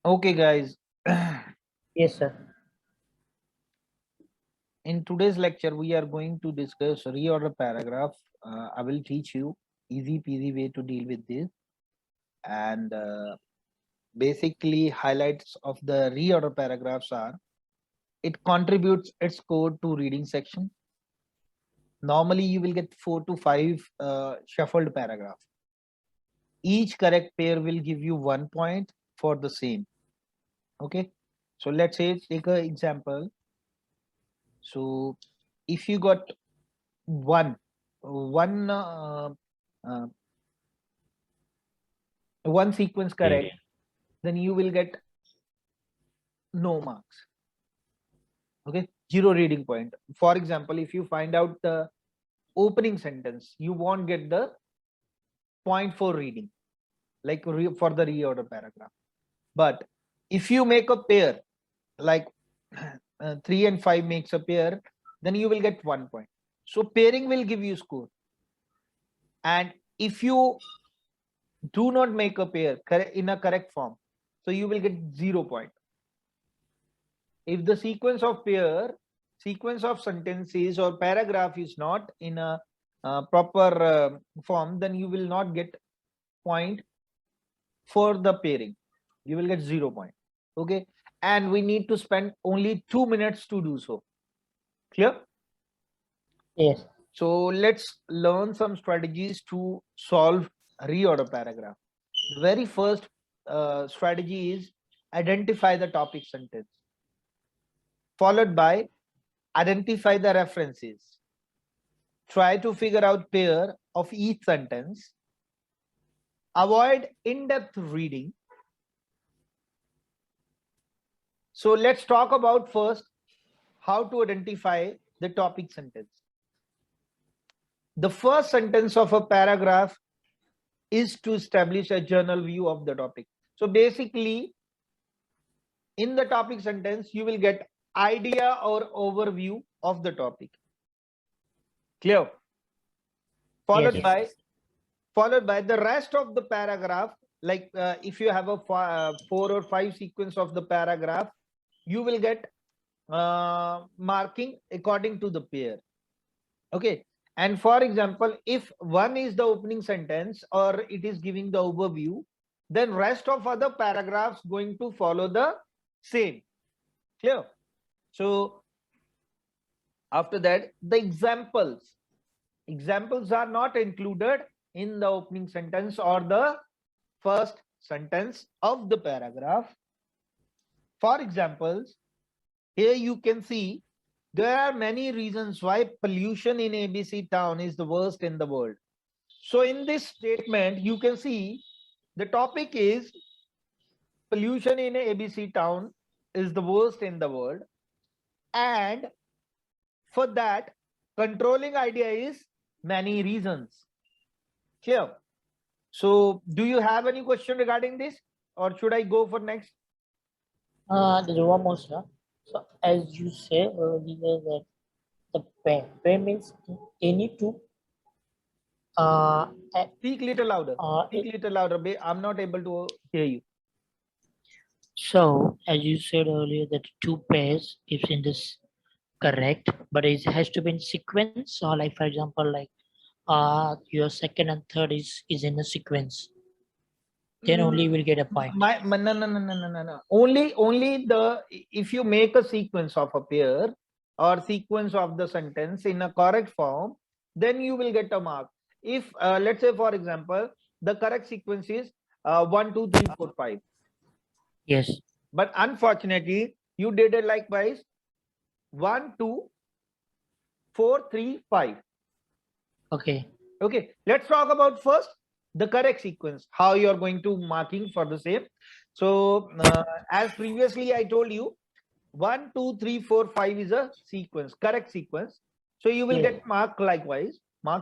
Okay, guys. Yes, sir. In today's lecture, we are going to discuss reorder paragraph. I will teach you easy peasy way to deal with this, and basically highlights of the reorder paragraphs are: it contributes its code to reading section. Normally, you will get 4 to 5 shuffled paragraph. Each correct pair will give you 1 point for the same. Okay, so let's say take an example. So if you got one one uh, one sequence correct, then you will get no marks. Okay, 0 reading point. For example, if you find out the opening sentence, you won't get the point for reading, like for the reorder paragraph. But if you make a pair, like 3 and 5 makes a pair, then you will get 1 point. So pairing will give you score. And if you do not make a pair in a correct form, so you will get 0 point. If the sequence of sentences or paragraph is not in a proper form, then you will not get point for the pairing. You will get 0 point. Okay, and we need to spend only 2 minutes to do so. Clear? Yes. So let's learn some strategies to solve reorder paragraph. The very first strategy is identify the topic sentence, followed by identify the references. Try to figure out pair of each sentence. Avoid in-depth reading. So let's talk about first how to identify the topic sentence. The first sentence of a paragraph is to establish a general view of the topic. So basically, in the topic sentence, you will get idea or overview of the topic. Clear? Followed Yes. by the rest of the paragraph. Like if you have a 4 or 5 sequence of the paragraph, you will get marking according to the pair. Okay. And for example, if one is the opening sentence or it is giving the overview, then rest of other paragraphs going to follow the same. Clear? So after that, the examples are not included in the opening sentence or the first sentence of the paragraph. For examples, here you can see there are many reasons why pollution in ABC town is the worst in the world. So in this statement, you can see the topic is pollution in ABC town is the worst in the world. And for that, controlling idea is many reasons. Clear? So do you have any question regarding this, or should I go for next? There's one more, sir. So as you say earlier that the pair means any two. Speak little louder. Speak little louder. I'm not able to hear you. So as you said earlier that 2 pairs is in this correct, but it has to be in sequence, or like for example like your second and third is in a sequence, then only you will get a point. No. Only the if you make a sequence of a pair or sequence of the sentence in a correct form, then you will get a mark. If let's say for example, the correct sequence is 1, 2, 3, 4, 5. Yes. But unfortunately, you did it likewise 1, 2, 4, 3, 5. Okay. Okay, let's talk about first the correct sequence, how you are going to marking for the same. So as previously I told you, 1, 2, 3, 4, 5 is a sequence, correct sequence. So you will get marks likewise. 1,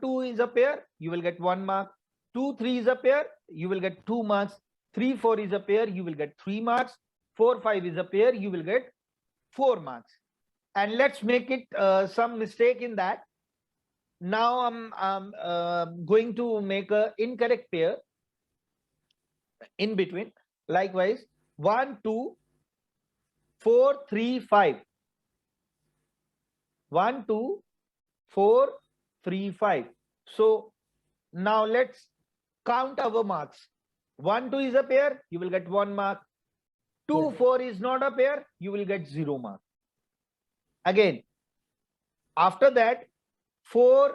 2 is a pair, you will get 1 mark. 2, 3 is a pair, you will get 2 marks. 3, 4 is a pair, you will get 3 marks. 4, 5 is a pair, you will get 4 marks. And let's make it some mistake in that. Now I'm going to make a incorrect pair in between. Likewise, 1, 2, 4, 3, 5. 1, 2, 4, 3, 5. So now let's count our marks. 1, 2 is a pair, you will get 1 mark. 2, 4 is not a pair, you will get 0 mark. Again, after that, 4,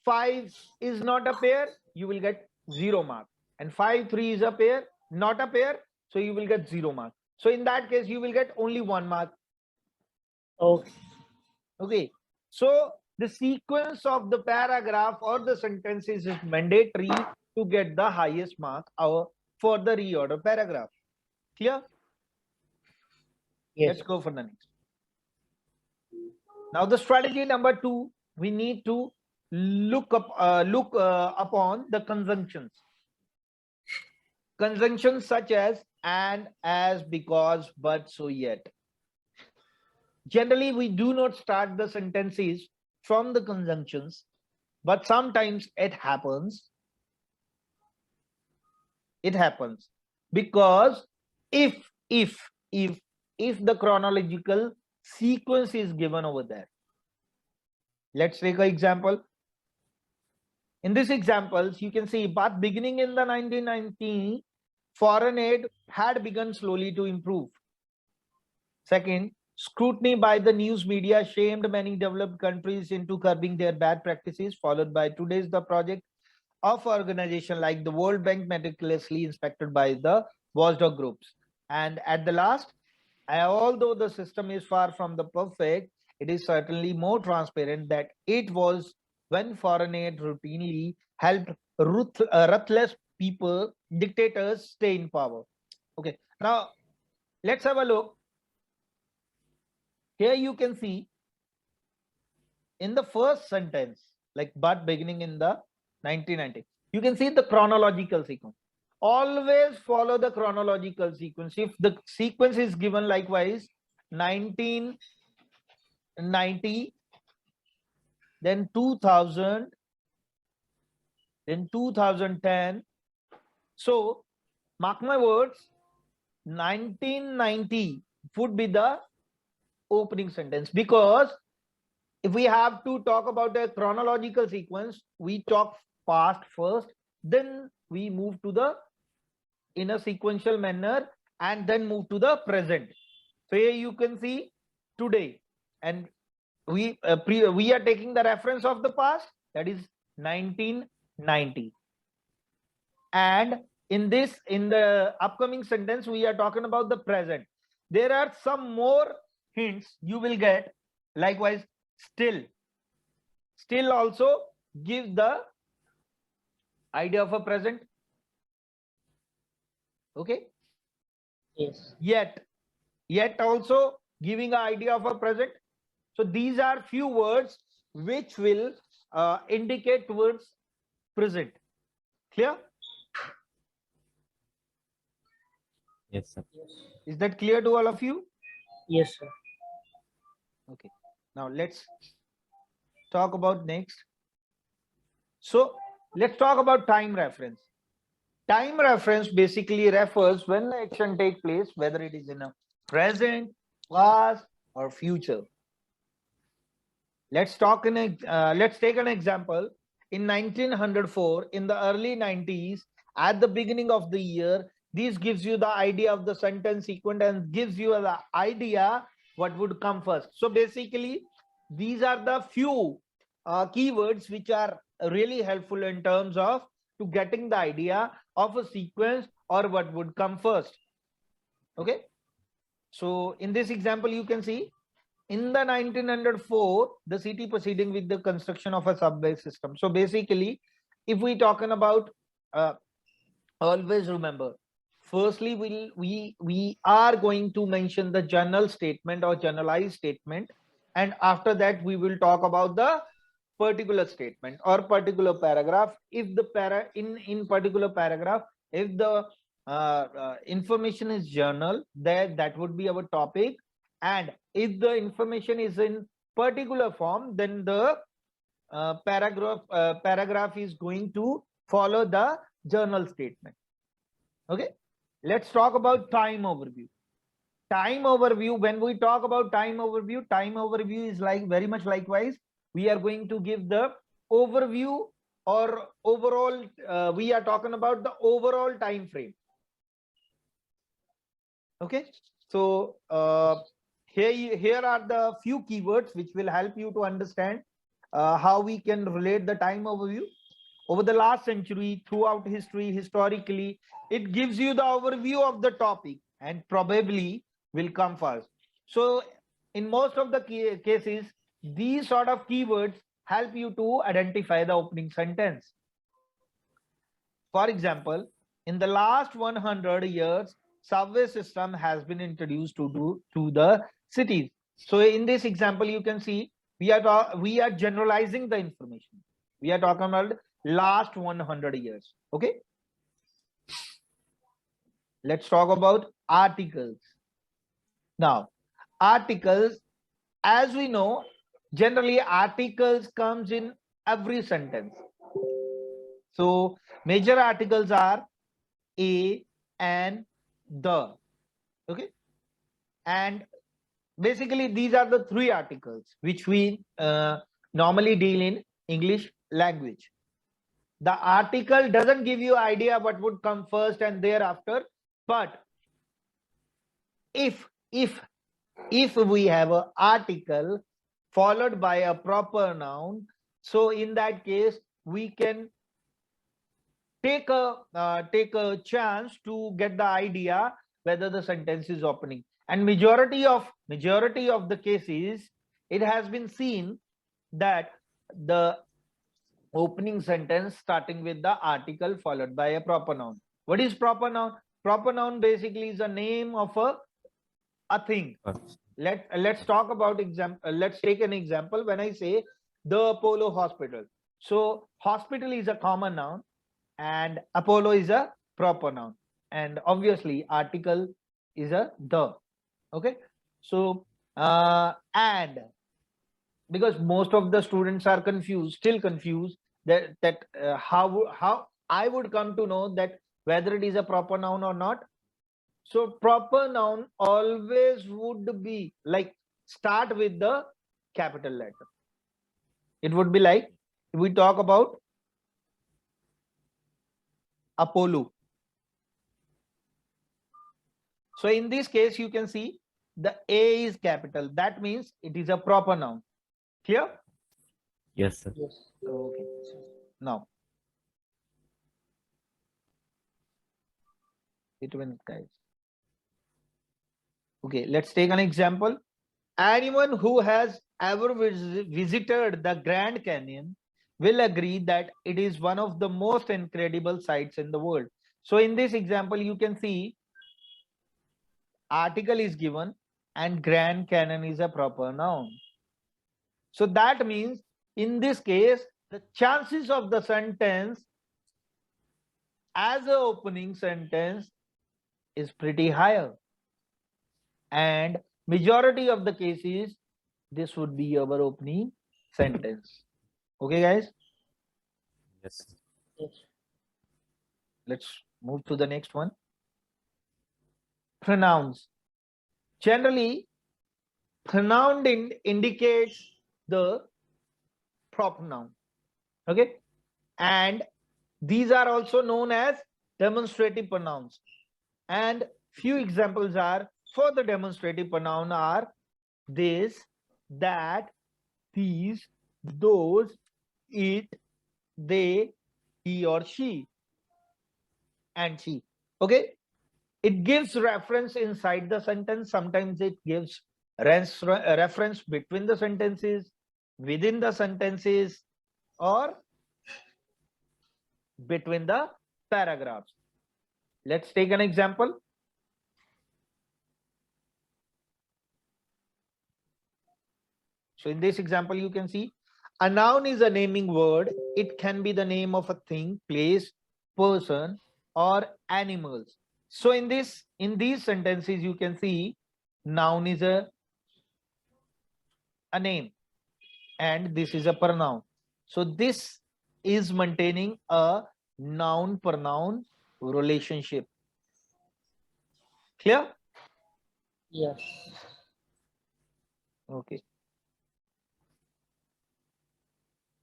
5 is not a pair, you will get 0 mark. And 5, 3 is a pair, not a pair, so you will get 0 mark. So in that case, you will get only 1 mark. Okay. Okay. So the sequence of the paragraph or the sentences is mandatory to get the highest mark for the reorder paragraph. Clear? Yes. Let's go for the next. Now the strategy number 2, we need to look upon the conjunctions. Conjunctions such as and, as, because, but, so, yet. Generally, we do not start the sentences from the conjunctions, but sometimes it happens. It happens because if the chronological sequence is given over there. Let's take an example. In this examples, you can see, but beginning in the 1990, foreign aid had begun slowly to improve. Second, scrutiny by the news media shamed many developed countries into curbing their bad practices, followed by today's the project of organization like the World Bank meticulously inspected by the watchdog groups. And at the last, although the system is far from the perfect, it is certainly more transparent that it was when foreign aid routinely helped ruthless people, dictators stay in power. Okay, now let's have a look. Here you can see in the first sentence, like but beginning in the 1990, you can see the chronological sequence. Always follow the chronological sequence. If the sequence is given likewise 1990, then 2000, then 2010. So mark my words, 1990 would be the opening sentence, because if we have to talk about a chronological sequence, we talk past first, then we move to the in a sequential manner and then move to the present. So here you can see today, and we are taking the reference of the past, that is 1990, and in the upcoming sentence we are talking about the present. There are some more hints you will get. Likewise, still also give the idea of a present. Okay. Yes. Yet also giving an idea of a present. So these are few words which will indicate towards present. Clear? Yes, sir. Is that clear to all of you? Yes, sir. Okay. Now let's talk about next. So let's talk about time reference. Time reference basically refers when the action takes place, whether it is in a present, past, or future. Let's take an example. In 1904, in the early 90s, at the beginning of the year, this gives you the idea of the sentence sequence and gives you the idea what would come first. So basically, these are the few keywords which are really helpful in terms of to getting the idea of a sequence or what would come first. Okay. So in this example, you can see in the 1904, the city proceeding with the construction of a subway system. So basically, if we talking about, always remember, firstly, we are going to mention the general statement or generalized statement, and after that we will talk about the particular statement or particular paragraph. If the in particular paragraph, if the information is journal, that would be our topic, and if the information is in particular form, then the paragraph is going to follow the journal statement. Okay. Let's talk about time overview. Time overview, when we talk about time overview is like very much likewise. We are going to give the overview or overall, we are talking about the overall time frame. Okay, so here are the few keywords which will help you to understand how we can relate the time overview. Over the last century, throughout history, historically, it gives you the overview of the topic and probably will come first. So in most of the cases, these sort of keywords help you to identify the opening sentence. For example, in the last 100 years, subway system has been introduced to the cities. So in this example, you can see we are generalizing the information. We are talking about last 100 years. Okay, let's talk about articles. Now, articles, as we know, generally articles comes in every sentence. So major articles are a and the. Okay, and basically these are the three articles which we normally deal in English language. The article doesn't give you idea what would come first and thereafter, but if we have an article followed by a proper noun, so in that case we can take a chance to get the idea whether the sentence is opening. And majority of the cases, it has been seen that the opening sentence starting with the article followed by a proper noun. What is proper noun? Proper noun basically is a name of a thing. Let's talk about example. Let's take an example. When I say the Apollo Hospital, so hospital is a common noun and Apollo is a proper noun, and obviously article is a the. Okay, so and because most of the students are still confused that how I would come to know that whether it is a proper noun or not. So proper noun always would be like start with the capital letter. It would be like if we talk about Apollo. So in this case, you can see the A is capital. That means it is a proper noun. Clear? Yes, sir. Yes. Okay. Now, wait a minute, guys. Okay, let's take an example. Anyone who has ever visited the Grand Canyon will agree that it is one of the most incredible sights in the world. So in this example, you can see article is given and Grand Canyon is a proper noun. So that means in this case, the chances of the sentence as an opening sentence is pretty higher. And majority of the cases, this would be our opening sentence. Okay, guys? Yes. Yes. Let's move to the next one. Pronouns. Generally, pronoun indicates the proper noun. Okay, and these are also known as demonstrative pronouns. And few examples are for the demonstrative pronoun are this, that, these, those, it, they, he or she, and she. Okay, it gives reference inside the sentence. Sometimes it gives reference between the sentences, within the sentences, or between the paragraphs. Let's take an example. So in this example, you can see a noun is a naming word. It can be the name of a thing, place, person, or animals. So in these sentences, you can see noun is a name and this is a pronoun. So this is maintaining a noun pronoun relationship. Clear? Yes. Okay.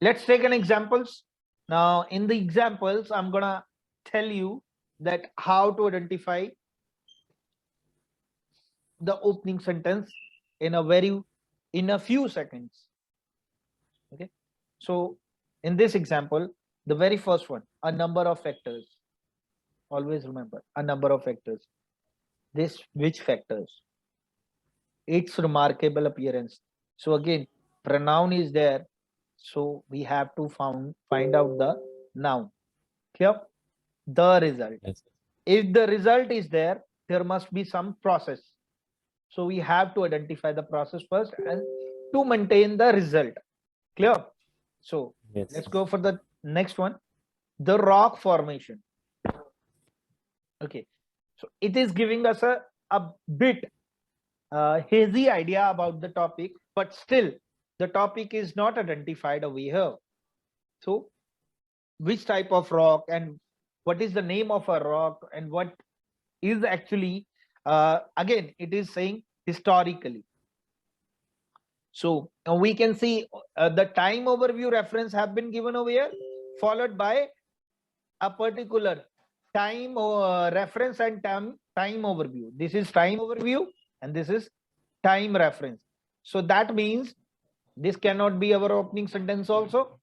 Let's take an examples. Now, in the examples, I'm gonna tell you that how to identify the opening sentence in a few seconds. Okay. So in this example, the very first one, a number of factors. Always remember a number of factors. This which factors? Its remarkable appearance. So again, pronoun is there. So we have to find out the noun. Clear? The result. Yes. If the result is there, there must be some process. So we have to identify the process first and to maintain the result. Clear? So Yes. let's go for the next one. The rock formation. Okay. So it is giving us a bit hazy idea about the topic, but still the topic is not identified over here. So which type of rock and what is the name of a rock and what is actually again it is saying historically. So we can see the time overview reference have been given over here, followed by a particular time reference and time overview. This is time overview and this is time reference. So that means this cannot be our opening sentence also.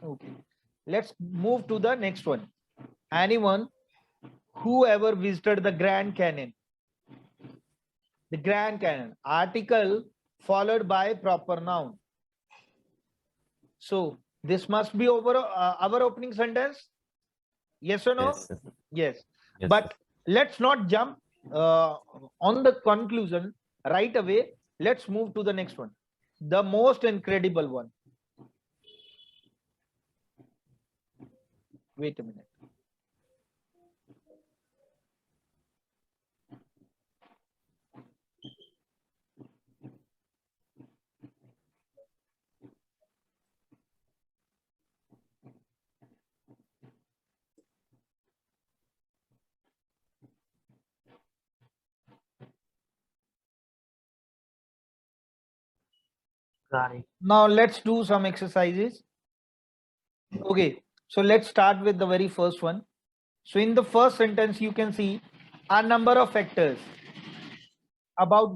Okay. Let's move to the next one. Anyone who ever visited the Grand Canyon? The Grand Canyon. Article followed by proper noun. So this must be over our opening sentence. Yes or no? Yes. Sir. Yes. Yes, But let's not jump on the conclusion right away. Let's move to the next one. The most incredible one. Wait a minute. Got it. Now let's do some exercises. Okay, so let's start with the very first one. So in the first sentence, you can see a number of factors. About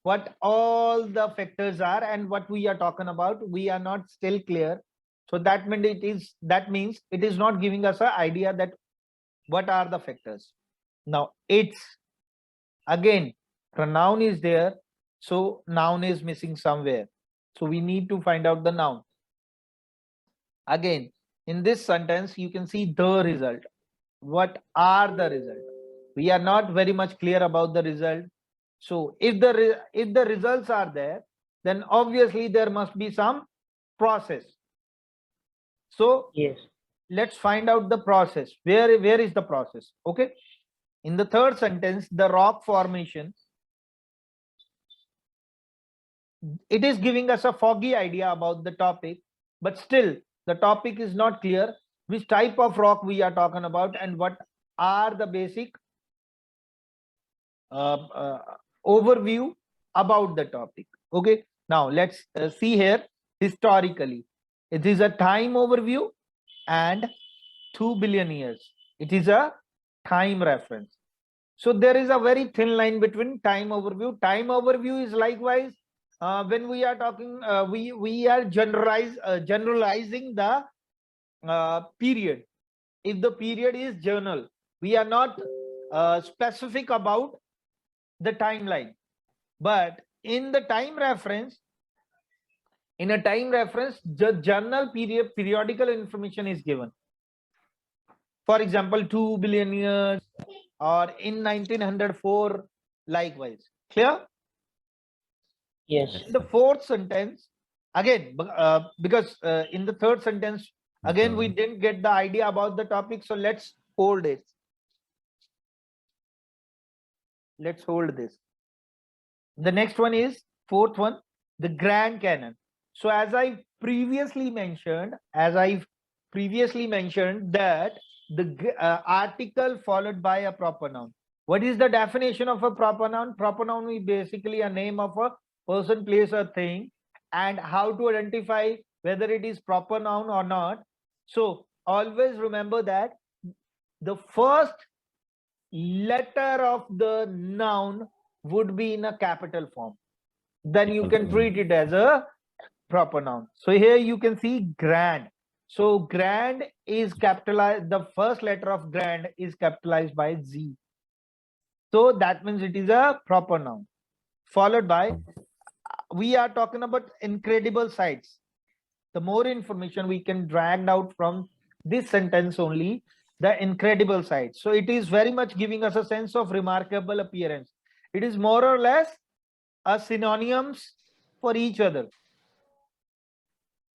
what all the factors are and what we are talking about, we are not still clear. So that means it is not giving us an idea that what are the factors. Now it's again pronoun is there, so noun is missing somewhere. So we need to find out the noun. Again, in this sentence, you can see the result. What are the result? We are not very much clear about the result. So if the results are there, then obviously there must be some process. So Yes. let's find out the process. Where is the process? Okay. In the third sentence, the rock formation, it is giving us a foggy idea about the topic, but still the topic is not clear which type of rock we are talking about and what are the basic overview about the topic. Okay, now let's see here historically. It is a time overview and 2 billion years. It is a time reference. So there is a very thin line between time overview. Time overview is likewise when we are talking, we are generalizing the period. If the period is journal, we are not specific about the timeline. But in the time reference, in a time reference, the journal periodical information is given. For example, 2 billion years or in 1904, likewise. Clear? Yes. In the fourth sentence, again, because in the third sentence, again, we didn't get the idea about the topic. So let's hold it. Let's hold this. The next one is fourth one, the Grand Canyon. So as I previously mentioned, that the article followed by a proper noun. What is the definition of a proper noun? Proper noun is basically a name of a person, place, or thing, and how to identify whether it is proper noun or not. So always remember that the first letter of the noun would be in a capital form. Then you can treat it as a proper noun. So here you can see grand. So grand is capitalized. The first letter of grand is capitalized by Z. So that means it is a proper noun. Followed by, we are talking about incredible sights. The more information we can drag out from this sentence only, the incredible sights. So it is very much giving us a sense of remarkable appearance. It is more or less a synonyms for each other.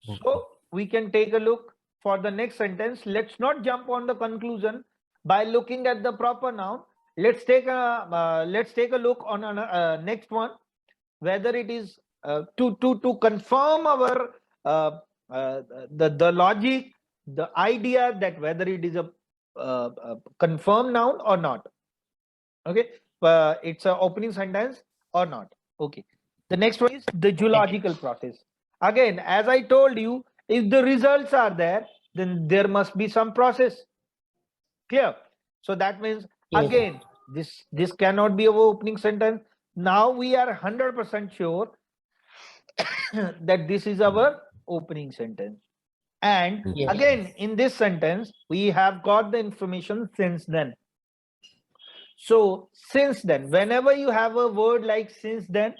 So we can take a look for the next sentence. Let's not jump on the conclusion by looking at the proper noun. Let's take a look on a next one, whether it is to confirm our the logic, the idea that whether it is a confirmed noun or not. Okay, it's an opening sentence or not. Okay, the next one is the zoological process. Again, as I told you, if the results are there, then there must be some process. Clear? So that means, Yes. again, this cannot be our opening sentence. Now we are 100% sure that this is our opening sentence. And Yes. again, in this sentence, we have got the information since then. So since then, whenever you have a word like since then,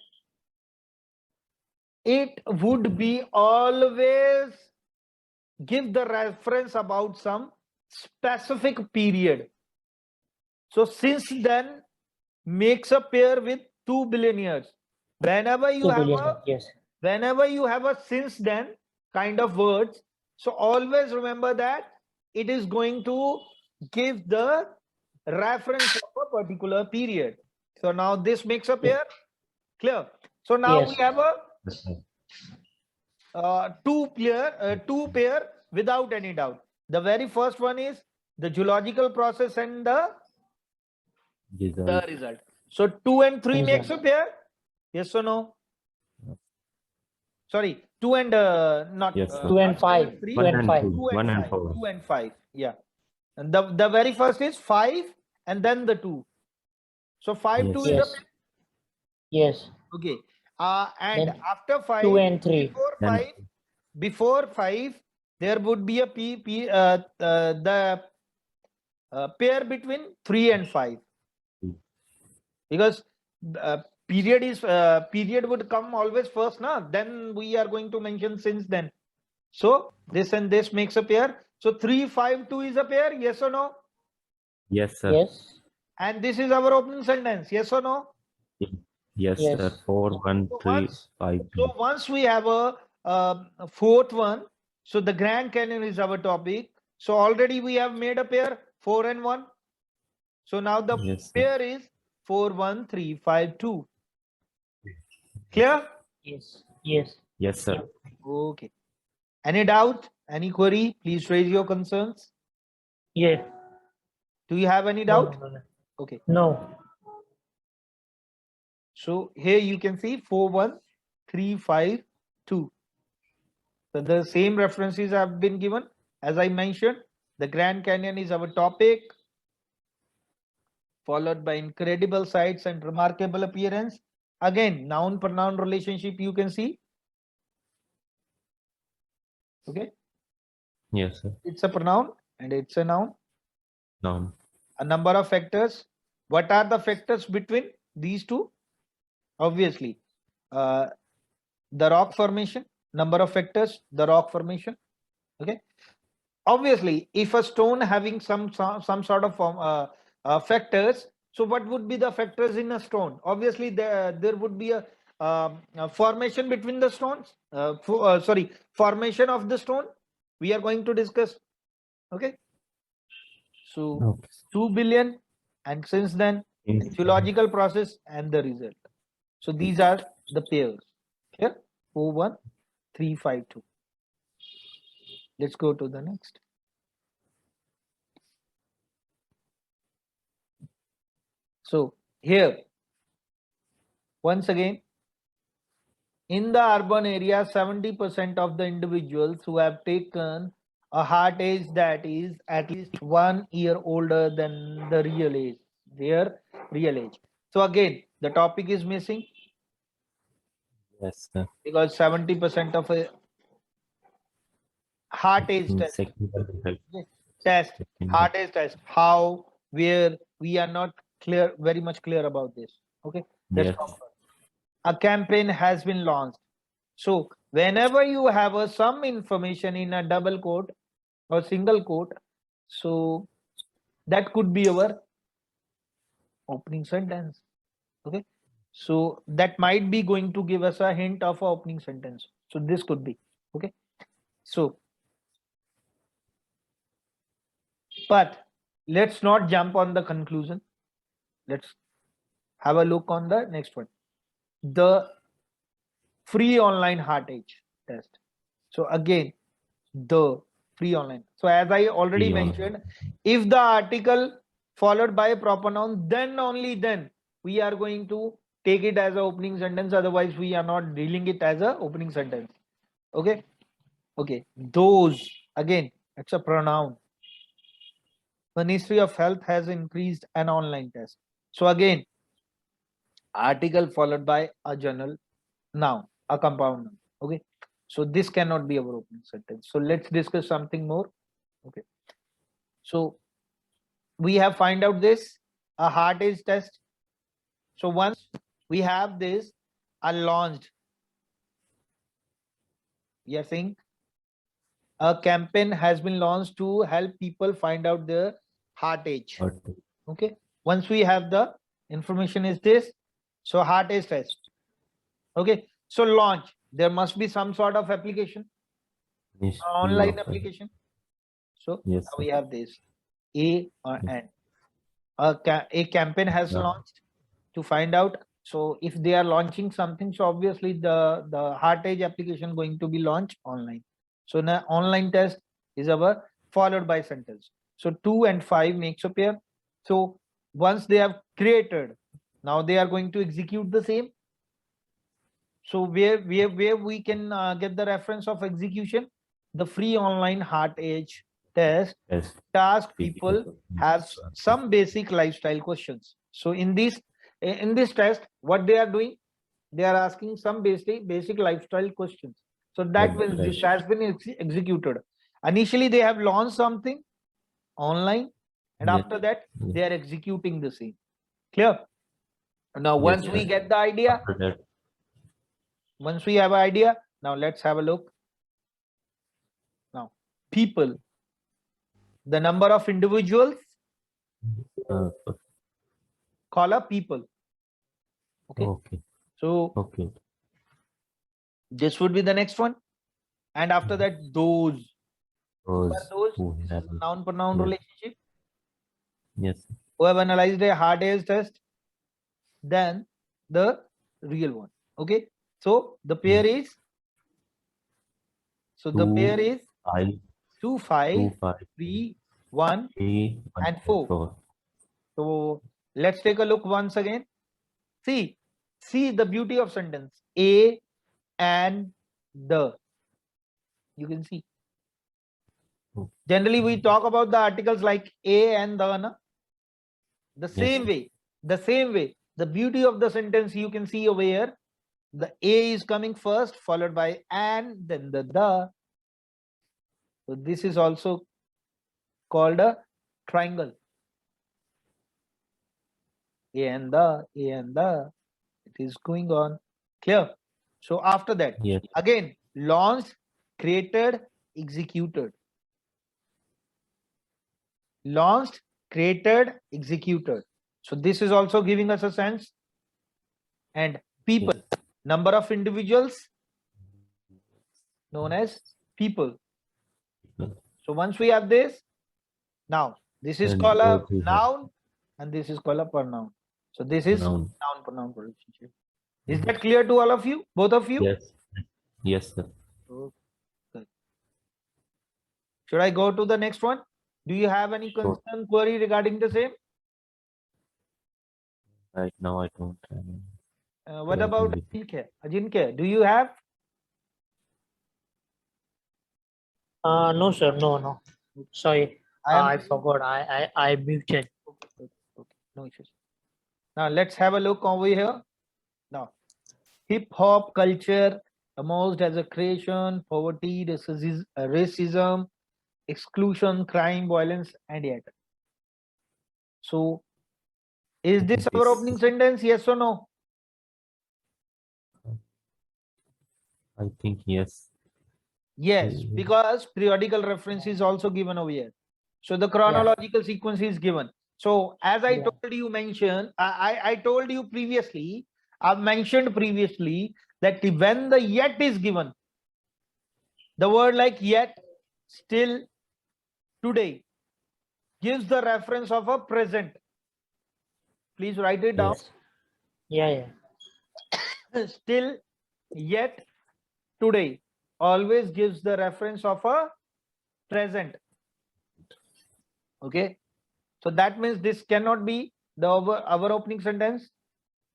it would be always give the reference about some specific period. So since then makes a pair with 2 billion years. Whenever you 2 have billion. a Yes. whenever you have a since then kind of words, so always remember that it is going to give the reference of a particular period. So now this makes a pair. Clear? So now Yes. we have a two pair without any doubt. The very first one is the zoological process and the result. So 2 and 3 makes a pair. Yes or no? Sorry, 2 and not Yes, 2 and 5. 3, 2 and 5. 2 and 5. 2 and 5. Yeah. And the very first is 5 and then the 2. So 5, 2 is a Yes. pair. Yes. Okay. And Then after 5, 2 and 3. before 5, there would be a the pair between 3 and 5. Because period would come always first, now. Then we are going to mention since then. So this and this makes a pair. So 3, 5, 2 is a pair. Yes or no? Yes, sir. Yes. And this is our opening sentence. Yes or no? Yes, Yes. sir. 4, 1, 3, 5. So once we have a fourth one, so the Grand Canyon is our topic. So already we have made a pair 4 and 1. So now the Yes, sir. pair is 4, 1, 3, 5, 2. Clear? Yes. Yes. Yes, sir. Okay. Any doubt? Any query? Please raise your concerns. Yeah. Do you have any doubt? No. Okay. No. So here you can see 4, 1, 3, 5, 2. So the same references have been given. As I mentioned, the Grand Canyon is our topic, followed by incredible sights and remarkable appearance. Again, noun pronoun relationship you can see. Okay. Yes, sir. It's a pronoun and it's a noun. Noun. A number of factors. What are the factors between these two? Obviously, the rock formation. Number of factors, the rock formation. Okay. Obviously, if a stone having some sort of factors, so what would be the factors in a stone? Obviously, there would be a formation between the stones. Formation of the stone. We are going to discuss. Okay. So 2 billion, and since then, the geological process and the result. So these are the pairs. Here, 4, 1, 3, 5, 2. Let's go to the next. So here, once again, in the urban area, 70% of the individuals who have taken a heart age that is at least 1 year older than the real age, their real age. So again, the topic is missing Yes, sir. because 70% of a heart age test. Secondary health. Test, Secondary. heart age test, how, where, we are not clear, very much clear about this. Okay, let's Yes. talk about it. A campaign has been launched. So whenever you have some information in a double quote or single quote, so that could be our opening sentence. Okay, so that might be going to give us a hint of a opening sentence. So this could be okay. So, but let's not jump on the conclusion. Let's have a look on the next one, the free online heart age test. So again, the free online. So as I already Free online. mentioned, if the article followed by a proper noun, then only then we are going to take it as an opening sentence. Otherwise, we are not dealing it as a opening sentence. Okay. Okay. Those, again, it's a pronoun. Ministry of Health has increased an online test. So again, article followed by a general noun, a compound noun. Okay. So this cannot be our opening sentence. So let's discuss something more. Okay. So we have find out this, a heart age test. So once we have this, a launched, we are saying a campaign has been launched to help people find out their heart age. Okay. Once we have the information is this, so heart age test. Okay. So launch, there must be some sort of application, online application. So yes, we have this A or N. A campaign has launched to find out. So if they are launching something, so obviously the heart age application going to be launched online. So now online test is our followed by sentence. So 2 and 5 makes a pair. So once they have created, now they are going to execute the same. So where we can get the reference of execution, the free online heart age test task people have some basic lifestyle questions. So in this test, what they are doing, they are asking some basic lifestyle questions. So that means this has been executed. Initially they have launched something online, and after that they are executing the same. Clear? Now once we get the idea, once we have an idea, now let's have a look. Now people, the number of individuals, call up people. Okay. Okay. So Okay. this would be the next one. And after that, those. Those who This have is a noun pronoun yes. relationship. Yes. Who have analyzed a heart age test, then the real one. Okay. So the pair is, so the pair is 2, 5, 3, 1, and 4. So let's take a look once again. See the beauty of sentence. A and the. You can see. Generally, we talk about the articles like a and the. Na? The same way. The same way. The beauty of the sentence you can see over here. The a is coming first, followed by and, then the. So this is also called a triangle. A and the. It is going on. Clear? So after that, again, launched, created, executed. Launched, created, executed. So this is also giving us a sense. And people, number of individuals known as people. So once we have this, now this is called a noun and this is called a pronoun. So this is noun pronoun relationship. Is that clear to all of you, both of you? Yes. Yes, sir. Okay. Should I go to the next one? Do you have any concern, query regarding the same? Right now I don't. What Yeah, about with- Ajinkya? Ajinkya, do you have? No, sir. No. Sorry. I am. I forgot. I muted. Okay, no issues. Now let's have a look over here. Now, hip hop culture emerged as a creation, poverty, racism, exclusion, crime, violence, and yet. So, is this our opening sentence? Yes or no? I think yes. Yes, because periodical reference is also given over here. So the chronological sequence is given. So as I told you, I told you previously, I've mentioned previously that when the yet is given, the word like yet, still, today gives the reference of a present. Please write it down. Yes. Yeah. Still, yet, today always gives the reference of a present. Okay, so that means this cannot be the our opening sentence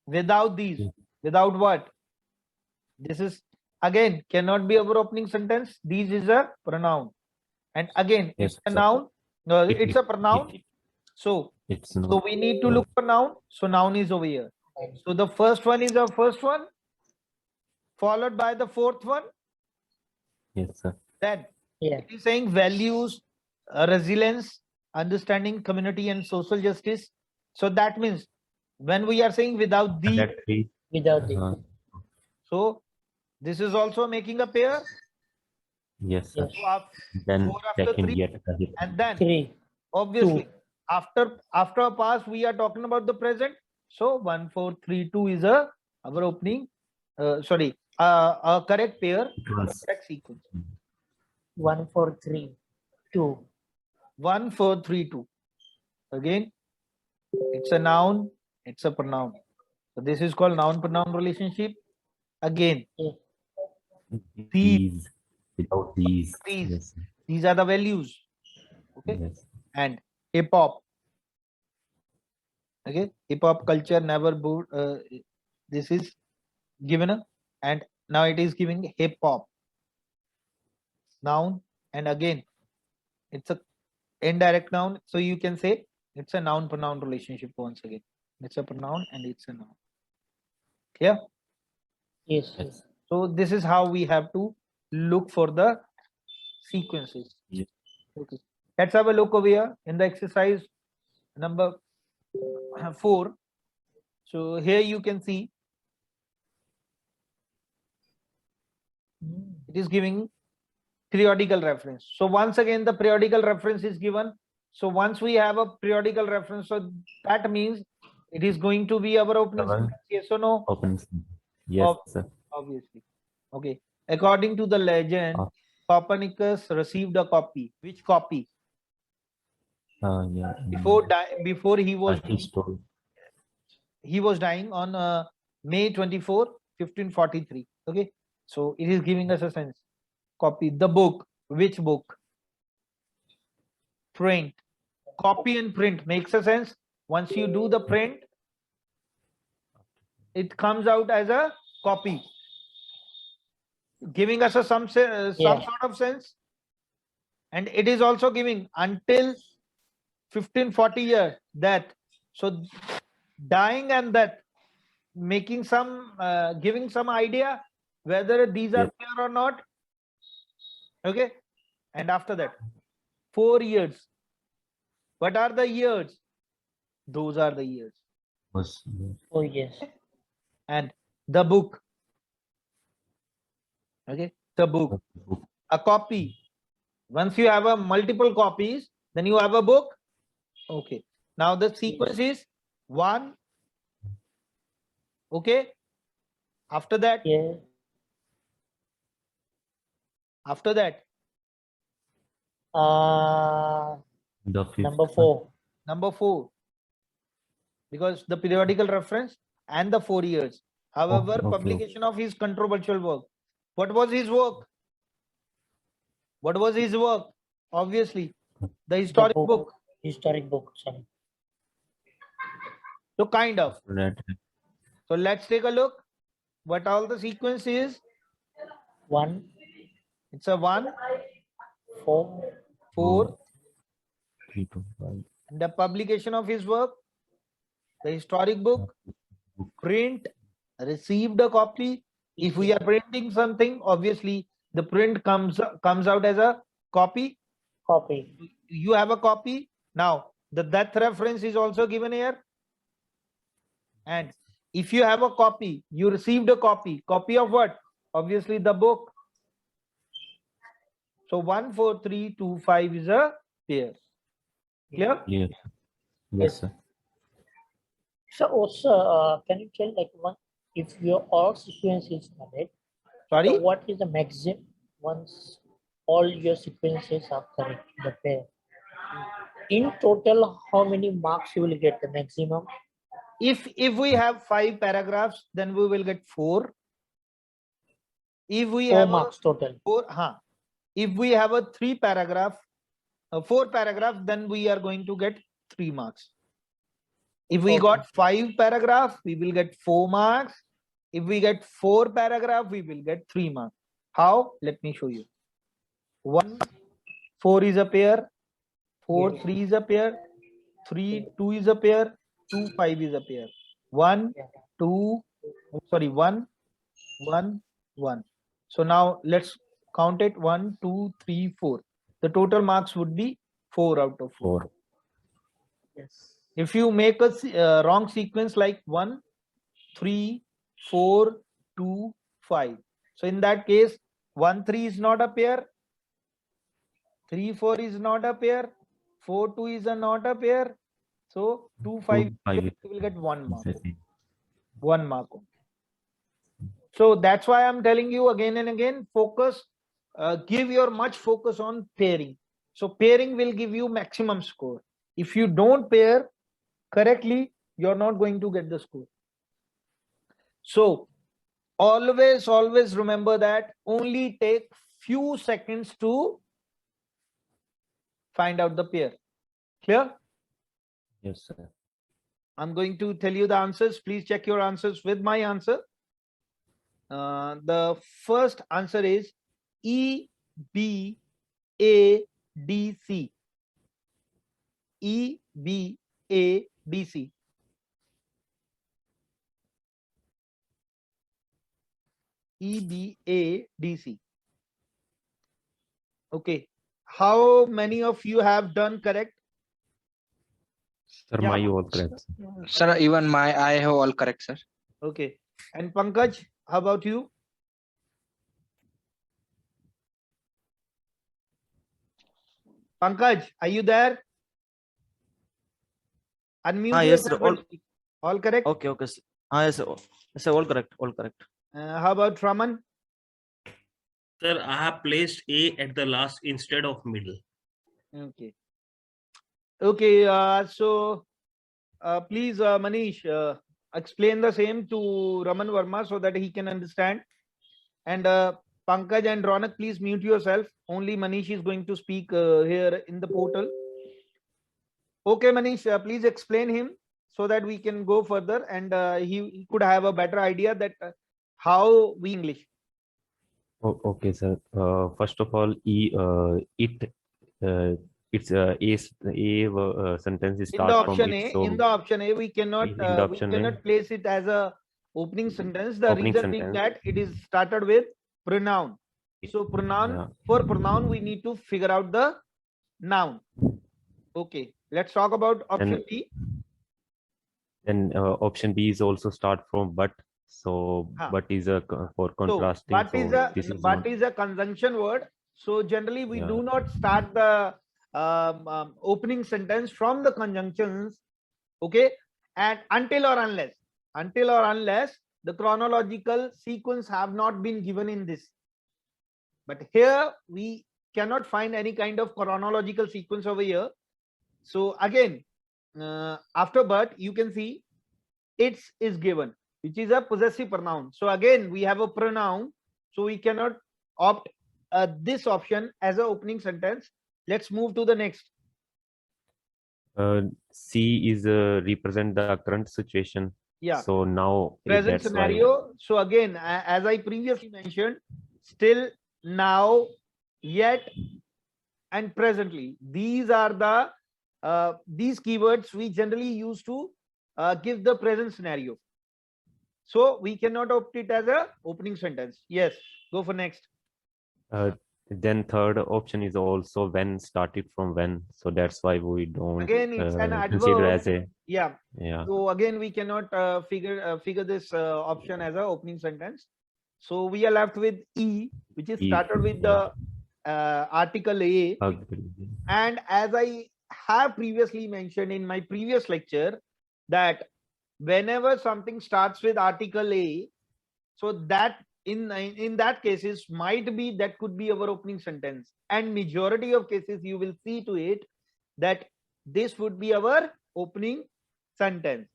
without these. Without what? This is again cannot be our opening sentence. These is a pronoun, and again Yes, it's a sir. noun. No, it's a pronoun. So It's so not. we need to look for noun. So noun is over here. So the first one is our first one, followed by the fourth one. Yes, sir. Then Yeah. it is saying values, resilience, understanding community and social justice. So that means when we are saying without the, That three. Without the. so this is also making a pair. Yes, sir. So Then 4 after second 3, yet. and then 3. obviously 2. after a past we are talking about the present. So 1 4 3 2 is a our opening a correct pair, correct sequence. 1 4 3 2. 1 4 3 2. Again, it's a noun, it's a pronoun. So this is called noun pronoun relationship. Again, These. Without these. these Yes. these are the values. Okay. Yes. And hip hop. Okay, hip hop culture never this is given a, and now it is giving hip hop noun, and again it's a indirect noun, so you can say it's a noun pronoun relationship. Once again, it's a pronoun and it's a noun. Clear? Yes. So this is how we have to look for the sequences. Yes. Okay, let's have a look over here in the exercise number 4. So here you can see it is giving periodical reference. So once again the periodical reference is given. So once we have a periodical reference, so that means it is going to be our opening sentence. Yes or no? Opens. Yes, sir. Obviously. Okay, according to the legend, Copernicus received a copy. Which copy? Yeah. Before he was Story. he was dying on May 24, 1543. Okay, so it is giving us a sense. Copy the book. Which book? Print. Copy and print makes a sense. Once you do the print, it comes out as a copy, giving us a some sort of sense. And it is also giving until 1540 years death. So dying and death, making some giving some idea whether these are pure or not. Okay, and after that 4 years. What are the years? Those are the years. Oh yes. And the book. Okay, the book. A copy. Once you have a multiple copies, then you have a book. Okay, now the sequence is 1. Okay, after that, after that, number 4. Number 4, because the periodical reference and the 4 years. However, publication of his controversial work. What was his work? What was his work? Obviously, the historic book. Historic book. Sorry. So kind of. Right. So let's take a look. What all the sequence is? 1, It's a 1, 4, 4, 3 to 5. and the publication of his work, the historic book, print, received a copy. If we are printing something, obviously the print comes out as a copy. copy. You have a copy. Now the death reference is also given here. And if you have a copy, you received a copy. Copy of what? Obviously the book. So 1, 4, 3, 2, 5 is a pair. Clear? Clear. Yes, sir. So also, can you tell like one, if your all sequence is correct, Sorry? so what is the maximum once all your sequences are correct, the pair? In total, how many marks you will get the maximum? If we have 5 paragraphs, then we will get 4. If we 4 have marks total. 4, if we have a 4 paragraph, then we are going to get 3 marks. If we Okay. got 5 paragraphs, we will get 4 marks. If we get 4 paragraphs, we will get 3 marks. How? Let me show you. 1, 4 is a pair. 4, 3 is a pair. 3, 2 is a pair. 2, 5 is a pair. 1, 2, sorry, 1, 1, 1. So now let's count it. 1, 2, 3, 4. The total marks would be 4 out of 4. 4. Yes. If you make a wrong sequence like 1, 3, 4, 2, 5. So in that case, 1, 3 is not a pair. 3, 4 is not a pair. 4, 2 is not a pair. So 2, 5, 5. you will get 1 mark. Exactly. 1 mark. So that's why I'm telling you again and again, focus, give your much focus on pairing. So pairing will give you maximum score. If you don't pair correctly, you're not going to get the score. So always remember that only take few seconds to find out the pair. Clear? Yes, sir. I'm going to tell you the answers. Please check your answers with my answer. The first answer is E, B, A, D, C. E, B, A, D, C. E, B, A, D, C. Okay. How many of you have done correct? Sir, Yeah. my all correct. Sir, even I have all correct, sir. Okay. And Pankaj, how about you? Pankaj, are you there? Unmute Yes, sir. yourself and speak. All correct? Okay, okay. Sir. Yes, sir. Yes, sir. All correct. All correct. How about Raman? Sir, I have placed A at the last instead of middle. Okay. Okay. So please, Manish, explain the same to Raman Verma so that he can understand. And Pankaj and Ronak, please mute yourself. Only Manish is going to speak here in the portal. Okay, Manish, please explain him so that we can go further and he could have a better idea that how we English. Okay, sir. First of all, it's a sentence is In the start from option it. A, So in the option A, we cannot in the option A. place it as a opening sentence. The Opening reason being sentence. that it is started with pronoun. So pronoun, Yeah. for pronoun, we need to figure out the noun. Okay, let's talk about option And- B. Then option B is also start from but. So but is a for contrasting. So, this is but not, is a conjunction word. So generally we Yeah. do not start the opening sentence from the conjunctions. Okay, and until or unless the chronological sequence have not been given in this. But here we cannot find any kind of chronological sequence over here. So again, after but you can see its is given, which is a possessive pronoun. So again, we have a pronoun. So we cannot opt this option as an opening sentence. Let's move to the next. C is represent the current situation. Yeah. So now Present that's why. scenario. So again, as I previously mentioned, still, now, yet, and presently. These are the these keywords we generally use to give the present scenario. So we cannot opt it as a opening sentence. Yes, go for next. Then third option is also when, started from when. So that's why we don't Again, it's an consider adverb. as a. Yeah. Yeah. So again, we cannot figure this option as a opening sentence. So we are left with E, which is E, started with the article A. And as I have previously mentioned in my previous lecture, that whenever something starts with article A, so that in that cases might be, that could be our opening sentence, and majority of cases you will see to it that this would be our opening sentence.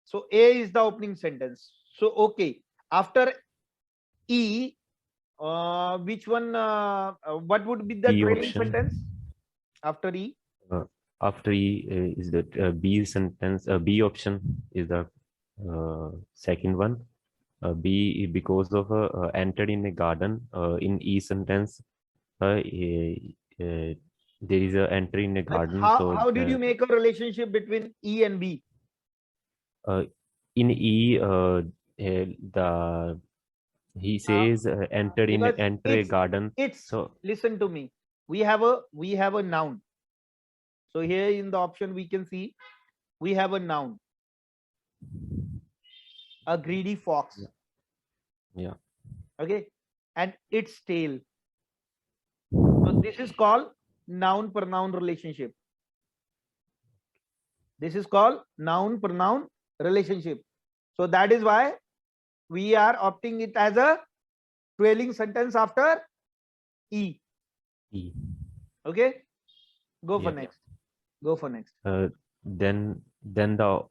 So A is the opening sentence. So okay, after E, which one, what would be the E trailing option. sentence after E? After E is the B sentence. B option is the second one. B, because of entered in a garden. In E sentence, there is a entry in a garden. Like so how did you make a relationship between E and B? In E, he says entered in Because enter a garden. It's, So listen to me. We have a noun. So here in the option we can see we have a noun. A greedy fox. yeah. Okay, and its tail. So this is called noun pronoun relationship. This is called noun pronoun relationship. So that is why we are opting it as a trailing sentence after E. E. Okay, go for Yeah. next. Go for next. Then the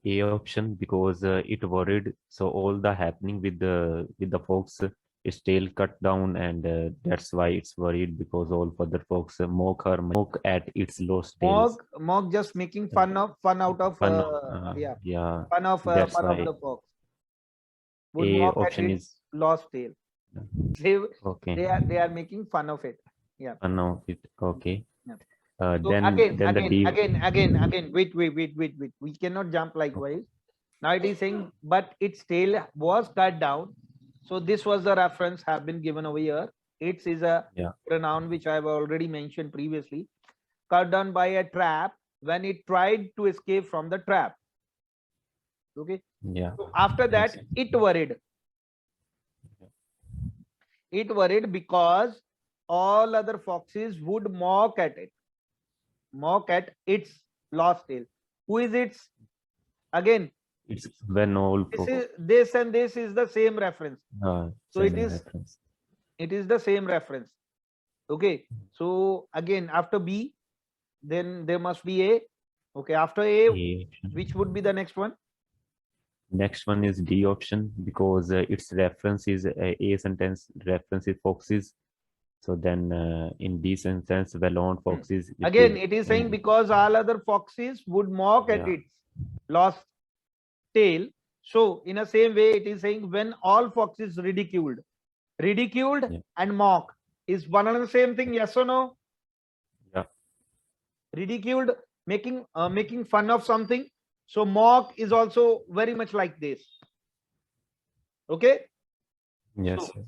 A option, because it worried. So all the happening with the fox, its tail cut down, and that's why it's worried, because all other fox mock at its lost tails. Mock just making fun out of fun of That's why the fox. Would A mock at option its is lost tail. okay. They are making fun of it. Yeah. Fun of it. Okay. Yeah. So Then the D. again, wait. We cannot jump likewise. Now it is saying, but its tail was cut down. So this was the reference have been given over here. It is a pronoun which I have already mentioned previously. Cut down by a trap when it tried to escape from the trap. Okay. Yeah. So after that, it worried. It worried because all other foxes would mock at it. Mock at its lost tail. Who is its? Again, it's when all this and this is the same reference. So it is reference. It is the same reference. Okay. So again, after B, then there must be A. Okay. After A, which would be the next one? Next one is D option, because its reference is A sentence reference is foxes. So then in D sentence, well-known foxes. Again, it is saying because all other foxes would mock at its lost tail. So in the same way, it is saying when all foxes ridiculed and mock is one and the same thing. Yes or no? Yeah. Ridiculed, making fun of something. So mock is also very much like this. Okay. Yes. So,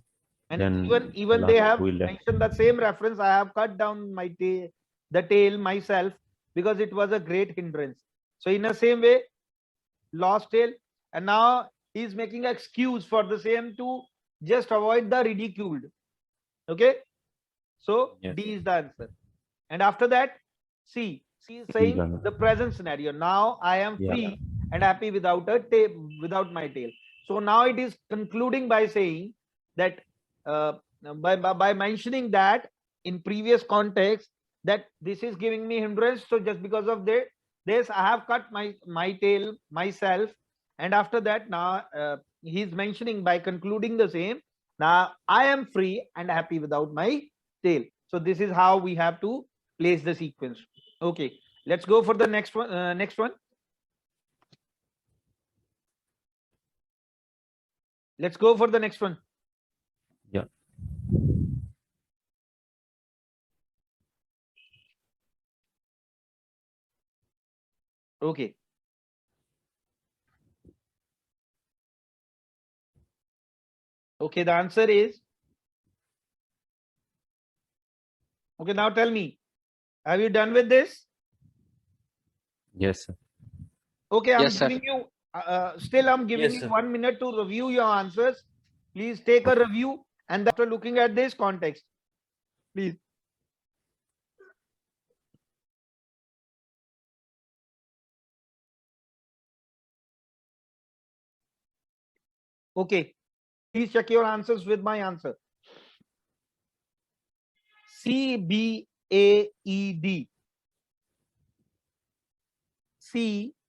and even they have mentioned the same reference. I have cut down my the tail myself because it was a great hindrance. So in the same way, lost tail, and now he's making an excuse for the same to just avoid the ridiculed. Okay. So D is the answer. And after that, C is saying the present scenario. Now I am free and happy without my tail. So now it is concluding by saying that by mentioning that in previous context that this is giving me hindrance. So just because of this, I have cut my tail myself. And after that, now he's mentioning by concluding the same. Now I am free and happy without my tail. So this is how we have to place the sequence. Okay. Let's go for the next one. Next one. Let's go for the next one. Yeah. Okay. Okay, the answer is. Okay, now tell me, have you done with this? Yes, sir. Okay, I'm Yes, sir. giving you, still I'm giving Yes, you sir. 1 minute to review your answers. Please take a review, and after looking at this context, please. Okay, please check your answers with my answer. 𝐶𝐵𝐴ED. 𝐶𝐵𝐴ED.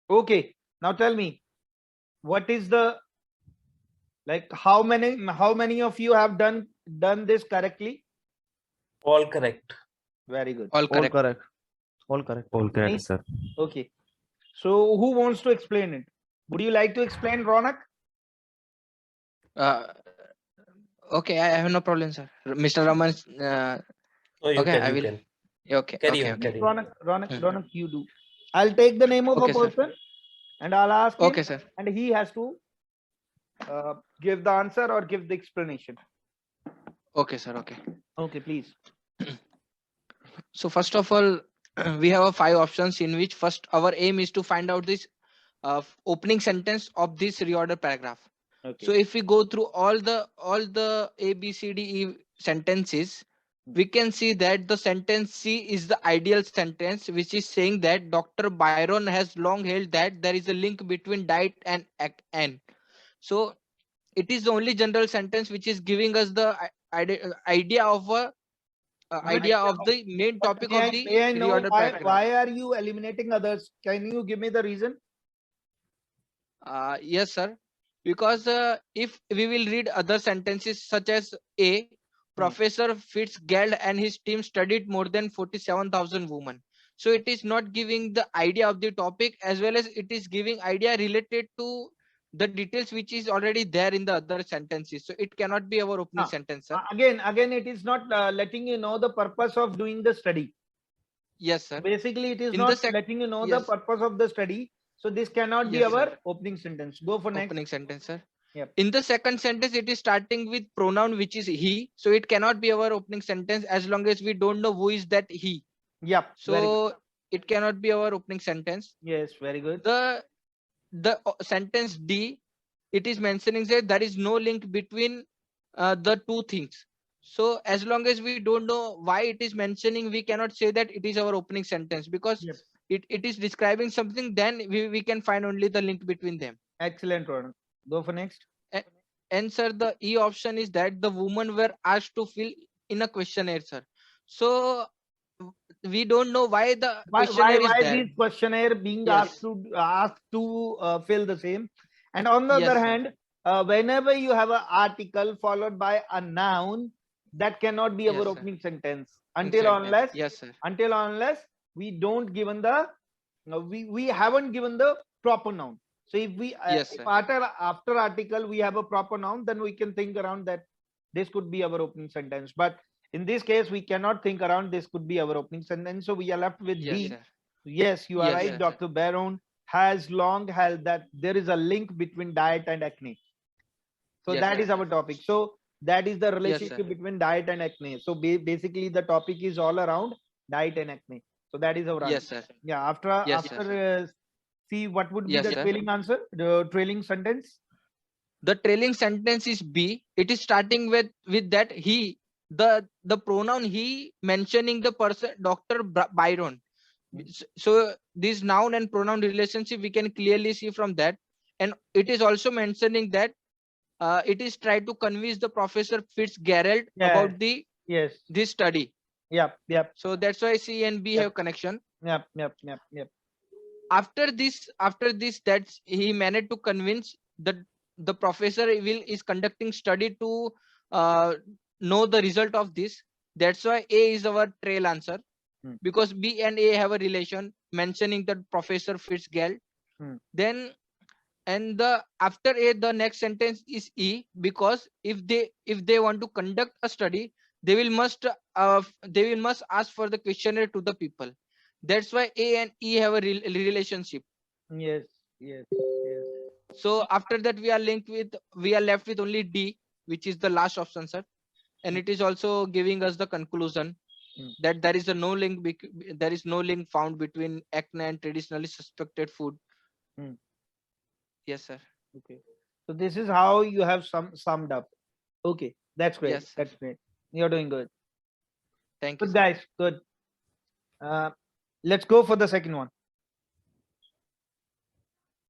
Okay, now tell me, what is the, like, how many of you have done this correctly? All correct. Very good. All All correct. correct. All correct. All correct, Me? sir. Okay, so who wants to explain it? Would you like to explain, Ronak? Okay, I have no problem, sir. Mr. Raman. Oh, you Okay, can. I You will. can. Okay, Carry okay, on. okay. Carry on. Ronak, you do. I'll take the name of Okay, a sir. person and I'll ask him, Okay, sir. and he has to give the answer or give the explanation. Okay, sir. Okay. Okay, please. So first of all, we have 5 options in which first our aim is to find out this opening sentence of this reorder paragraph. Okay. So if we go through all the A, B, C, D, E sentences, we can see that the sentence C is the ideal sentence, which is saying that Dr. Byron has long held that there is a link between diet and N. So it is the only general sentence which is giving us the idea of a idea of the main But topic of the may I know reorder paragraph. why are you eliminating others? Can you give me the reason? Yes, sir. Because if we will read other sentences such as A, Professor Fitzgerald and his team studied more than 47,000 women. So it is not giving the idea of the topic, as well as it is giving idea related to the details which is already there in the other sentences. So it cannot be our opening sentence, sir. Again, it is not letting you know the purpose of doing the study. Yes, sir. Basically, it is In not the letting you know the yes. purpose of the study. So this cannot be Yes, our sir. opening sentence. Go for next. Opening sentence, sir. Yep. In the second sentence, it is starting with pronoun which is he. So it cannot be our opening sentence as long as we don't know who is that he. Yep. So it cannot be our opening sentence. Yes, very good. The sentence D, it is mentioning that there is no link between the two things. So as long as we don't know why it is mentioning, we cannot say that it is our opening sentence, because Yep. it is describing something. Then we can find only the link between them. Excellent, Ronak. Go for next. And sir, the E option is that the women were asked to fill in a questionnaire, sir. So we don't know why the questionnaire is there. this questionnaire being Yes. asked to fill the same? And on the Yes, other sir. hand, whenever you have an article followed by a noun, that cannot be Yes, our sir. opening sentence Yes, sir. until unless we don't given the we haven't given the proper noun. So if we Yes, if sir. after article we have a proper noun, then we can think around that this could be our opening sentence. But in this case, we cannot think around this could be our opening sentence. So we are left with Yes, D. sir. Yes, you are Yes, right. sir. Dr. Baron has long held that there is a link between diet and acne. So Yes, that sir. is our topic. So that is the Yes, relationship sir. between diet and acne. So basically, the topic is all around diet and acne. So that is our Yes, answer. sir. Yeah. Yes, After see what would be Yes, the sir. trailing answer, the trailing sentence. The trailing sentence is B. It is starting with that he, the pronoun he, mentioning the person Dr. Byron. So this noun and pronoun relationship we can clearly see from that, and it is also mentioning that it is try to convince the Professor Fitzgerald Yeah. about Yes. this study. Yep, yep, So that's why C and B Yep. have connection. yep. After this, that he managed to convince the professor is conducting study to know the result of this. That's why A is our trail answer, because B and A have a relation mentioning that Professor Fitzgerald. Then and the after A, the next sentence is E, because if they want to conduct a study, they will must ask for the questionnaire to the people. That's why A and E have a relationship. Yes. So after that we are left with only D, which is the last option, sir, and it is also giving us the conclusion that there is no link found between acne and traditionally suspected food. Yes, sir. Okay. So this is how you have summed up. Okay, that's great. Yes, sir. That's great. You're doing good. Thank you, Good, sir. guys. Good. Let's go for the second one.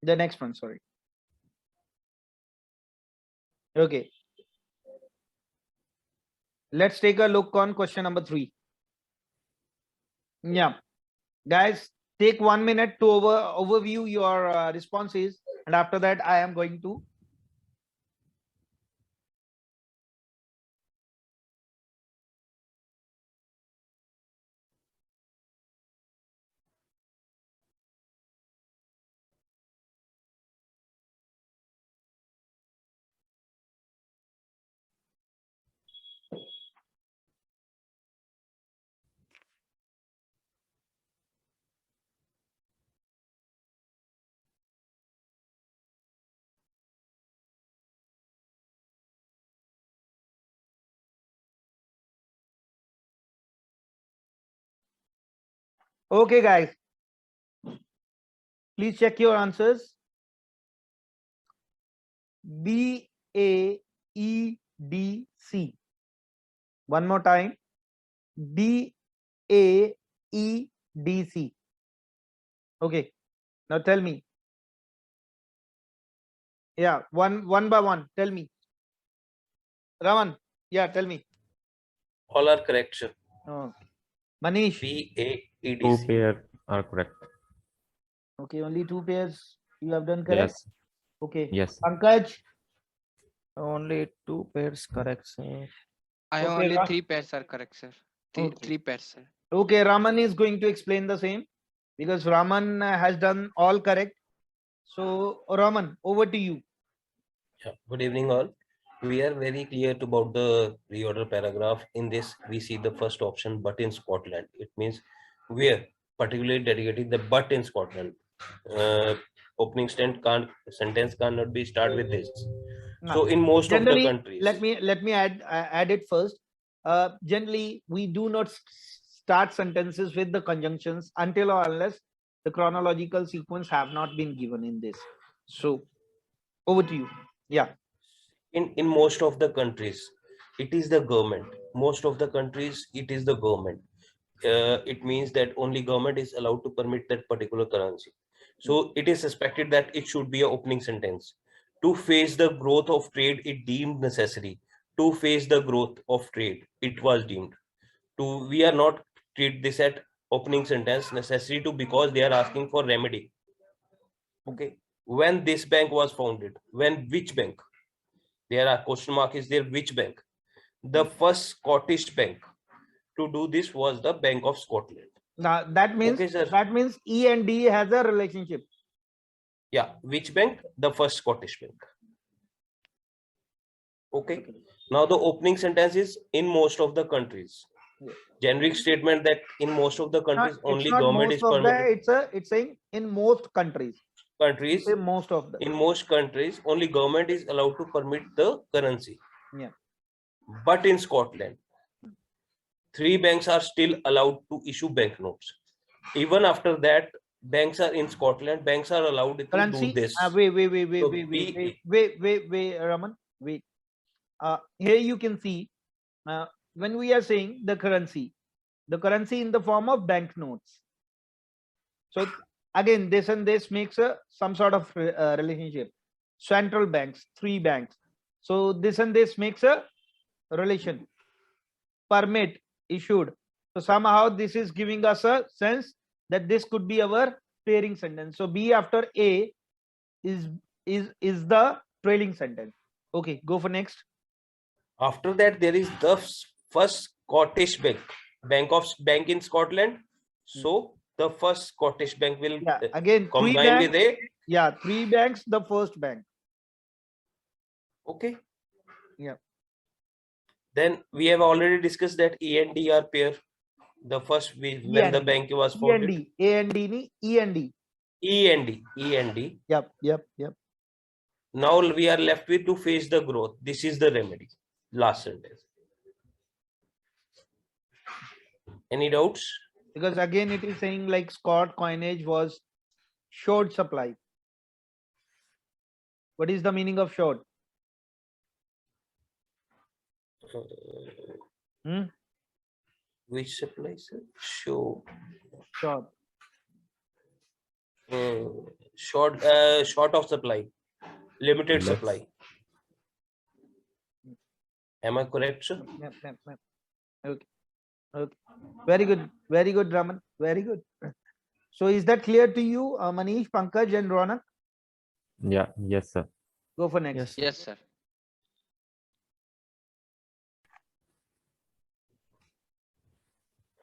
The next one, sorry. Okay. Let's take a look on question number 3. Yeah. Guys, take 1 minute to overview your responses, and after that I am going to Okay, guys, please check your answers. BAEDC. One more time. BAEDC. Okay. Now tell me. Yeah, one by one. Tell me. Raman. Yeah, tell me. All are correct, sir. Oh. Manish. Two BAEDC. pair are correct. Okay, only 2 pairs you have done correct. Yes. Okay. Yes. Pankaj. Only 2 pairs correct, sir. I have Okay, only Ra- 3 pairs are correct, sir. Okay. 3 pairs, sir. Okay, Raman is going to explain the same because Raman has done all correct. So, Raman, over to you. Yeah. Good evening, all. We are very clear about the reorder paragraph. In this, we see the first option, but in Scotland. It means we are particularly dedicating the but in Scotland. Opening sentence cannot be start with this. So in most of the Generally, countries, let me add it first. Generally, we do not start sentences with the conjunctions until or unless the chronological sequence have not been given in this. So, over to you. Yeah. in most of the countries, it is the government. Most of the countries, it is the government. It means that only government is allowed to permit that particular currency. So it is suspected that it should be an opening sentence. To face the growth of trade, it deemed necessary. To face the growth of trade, it was deemed. To we are not treat this at opening sentence necessary to, because they are asking for remedy. Okay. When this bank was founded, when which bank? There are question mark is there which bank? The first Scottish bank to do this was the Bank of Scotland. Now that means Okay, sir. that means E and D has a relationship. Yeah, which bank? The first Scottish bank. Okay. Now the opening sentence is in most of the countries. Generic statement that in most of the countries only government is permitted. It's saying in most countries. Countries Say most of the. in most countries only government is allowed to permit the currency. Yeah. But in Scotland, 3 banks are still allowed to issue banknotes. Even after that, banks are in Scotland. Banks are allowed to Currency. do this. Wait, Raman. Wait. Here you can see when we are saying the currency in the form of banknotes. So again, this and this makes some sort of relationship. Central banks, 3 banks. So this and this makes a relation. Permit issued So somehow this is giving us a sense that this could be our pairing sentence. So B after A is the trailing sentence. Okay, go for next. After that, there is the first Scottish bank in Scotland. So the first Scottish bank will Yeah, again three combine banks. with A. Yeah, 3 banks, the first bank. Okay. Yeah. Then we have already discussed that E and D are pair. The first when the E&D. bank was founded. E&D, A and D ni E and D. E and D. Yep. Now we are left with to face the growth. This is the remedy. Last sentence. Any doubts? Because again it is saying like Scott coinage was short supply. What is the meaning of short? Which supply, sir? Short. Short of supply. Limited supply. Am I correct, sir? Yep. Okay. Very good, Raman. Very good. So is that clear to you, Manish, Pankaj, and Ronak? Yeah, yes, sir. Go for next. Yes. Yes, sir.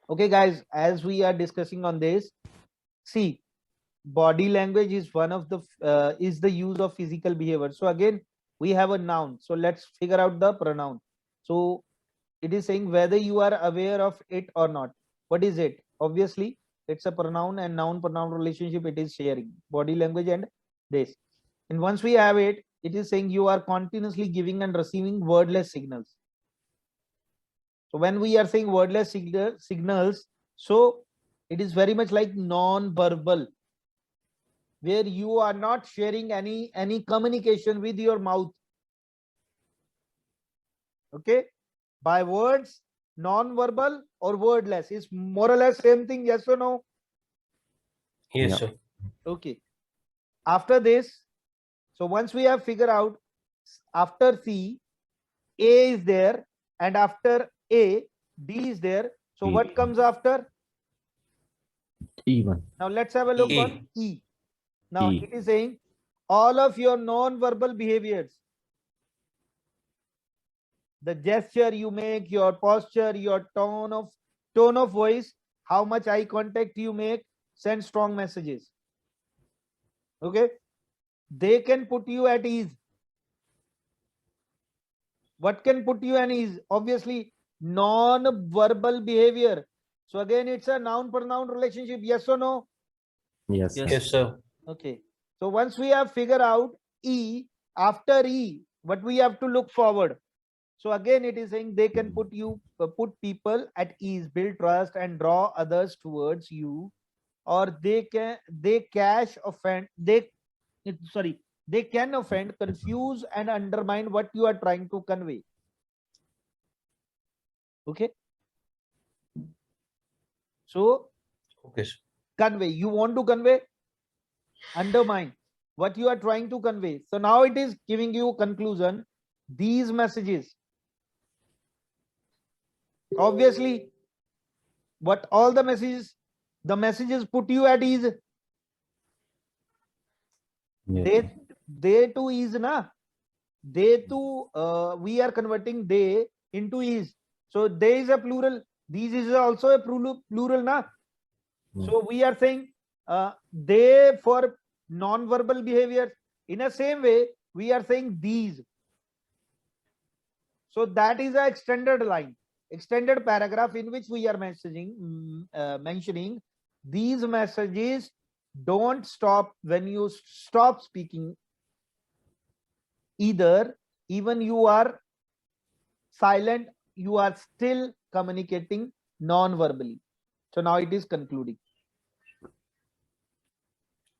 Okay, guys, as we are discussing on this, see, body language is one of the is the use of physical behavior. So again, we have a noun. So let's figure out the pronoun. So it is saying whether you are aware of it or not. What is it? Obviously, it's a pronoun and noun-pronoun relationship. It is sharing body language and this. And once we have it, it is saying you are continuously giving and receiving wordless signals. So when we are saying wordless signals, so it is very much like non-verbal, where you are not sharing any communication with your mouth. Okay, by words, non-verbal or wordless is more or less same thing. Yes or no? Yes, Yeah. sir. Okay. After this, so once we have figured out after C, A is there, and after A, D is there. So E. what comes after? Even. Now let's have a look E. on E. Now E. it is saying all of your non-verbal behaviors, the gesture you make, your posture, your tone of voice, how much eye contact you make, send strong messages. Okay, they can put you at ease. What can put you at ease? Obviously, non-verbal behavior. So again, it's a noun-pronoun relationship. Yes or no? Yes. Yes, sir. Okay. So once we have figured out E, after E, what we have to look forward. So again, it is saying they can put people at ease, build trust, and draw others towards you, or they can offend, they can offend, confuse, and undermine what you are trying to convey. Okay. So Okay, sir. convey, you want to convey, undermine what you are trying to convey. So now it is giving you conclusion. These messages, obviously, what all the messages put you at ease. Yes. They to ease na. They to we are converting they into is. So they is a plural. These is also a plural na. So we are saying they for non-verbal behaviors. In a same way, we are saying these. So that is a extended line, extended paragraph in which we are mentioning these messages don't stop when you stop speaking. Either even you are silent, you are still communicating non-verbally. So now it is concluding.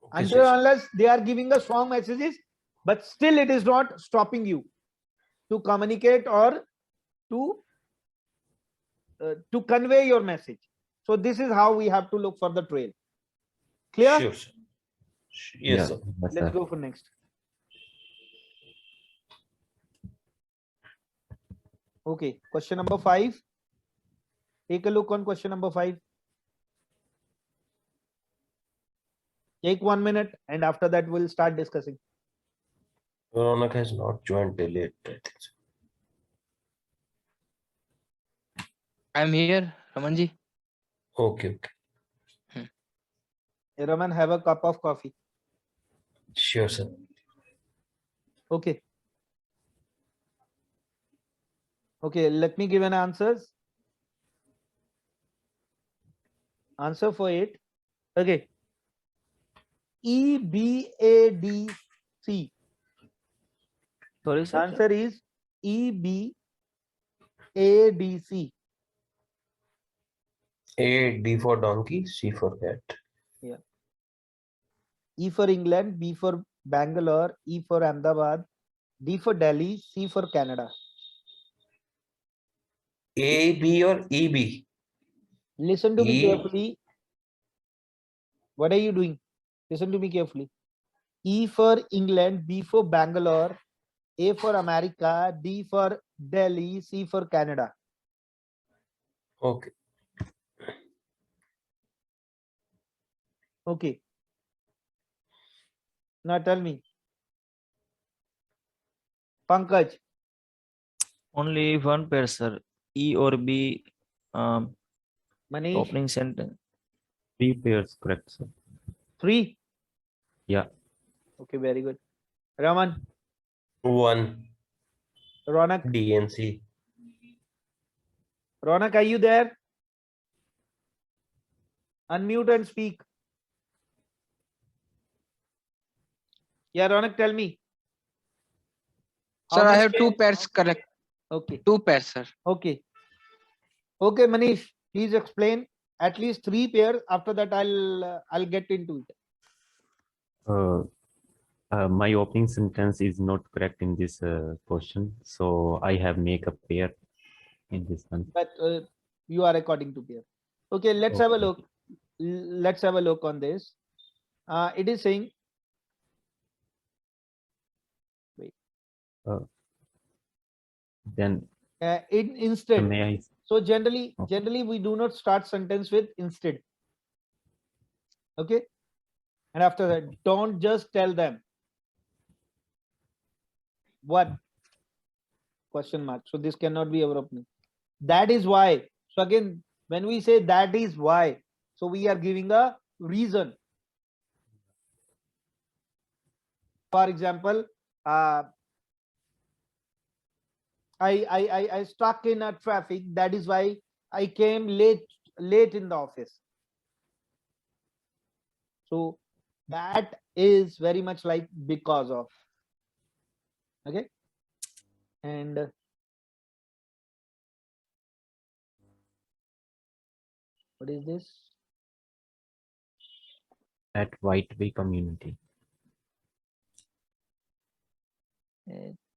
Okay, Until sir. unless they are giving us strong messages, but still it is not stopping you to communicate or to convey your message. So this is how we have to look for the trail. Clear? Sure, sir. Yes, sir. Yes, Let's sir. go for next. Okay, question number 5. Take a look on question number 5. Take 1 minute, and after that we'll start discussing. Ronak has not joined till late, I think so. I'm here, Ramanji. Okay. Hey, Raman, have a cup of coffee. Sure, sir. Okay. Okay, let me give an answers. Answer for it. Okay. EBADC. Sorry, The sir. answer is EBADC. A, D for donkey, C for cat. E for England, B for Bangalore, E for Ahmedabad, D for Delhi, C for Canada. A, B or EB? Listen to me E. carefully. What are you doing? Listen to me carefully. E for England, B for Bangalore, A for America, D for Delhi, C for Canada. Okay. Okay. Now tell me. Pankaj, Only one pair, sir. E or B. Manish, Opening sentence. 3 pairs, correct, sir. 3. Yeah. Okay, very good. Raman, 1, Ronak, D and C. Ronak, are you there? Unmute and speak. Yeah, Ronak, tell me. How Sir, I much have 2 pair? pairs correct. Okay. 2 pairs, sir. Okay. Okay, Manish, please explain at least 3 pairs. After that, I'll get into it. My opening sentence is not correct in this question, so I have make a pair in this one. But you are according to pair. Okay, let's have a Okay. look. Let's have a look on this. It is saying. Wait. Then Instead. may I? So generally Okay. we do not start sentence with instead. Okay. And after that, don't just tell them what question mark. So this cannot be our opening. That is why. So again, when we say that is why, so we are giving a reason. For example, I stuck in a traffic. That is why I came late in the office. So that is very much like because of. Okay. And what is this? At Whiteway Community.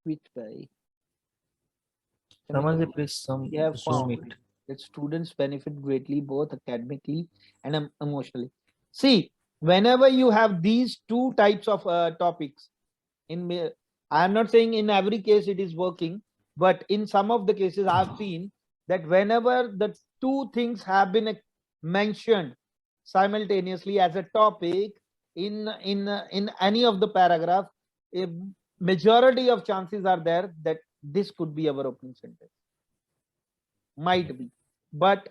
Which by Someone please some we have zoom found it. that students benefit greatly both academically and emotionally. See, whenever you have these 2 types of topics, I am not saying in every case it is working, but in some of the cases I've seen that whenever the 2 things have been mentioned simultaneously as a topic in any of the paragraph, a majority of chances are there that this could be our opening sentence. Might be, but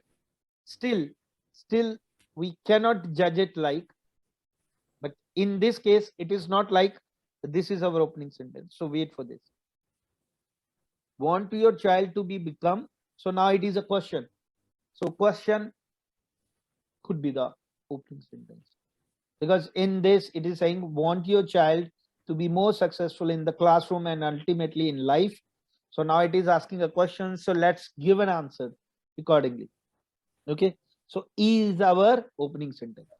still we cannot judge it like. But in this case, it is not like this is our opening sentence. So wait for this. Want your child to be become. So now it is a question. So question could be the opening sentence, because in this it is saying want your child to be more successful in the classroom and ultimately in life. So now it is asking a question. So let's give an answer accordingly. Okay. So E is our opening sentence.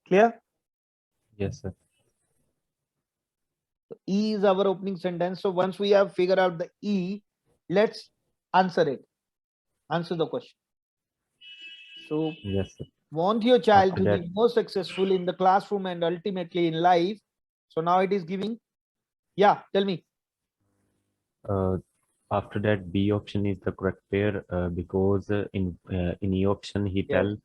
Clear? Yes, sir. So E is our opening sentence. So once we have figured out the E, let's answer it. Answer the question. So Yes, sir. want your child After to that, be more successful in the classroom and ultimately in life. So now it is giving. Yeah, tell me. After that, B option is the correct pair because in E option he Yes. tell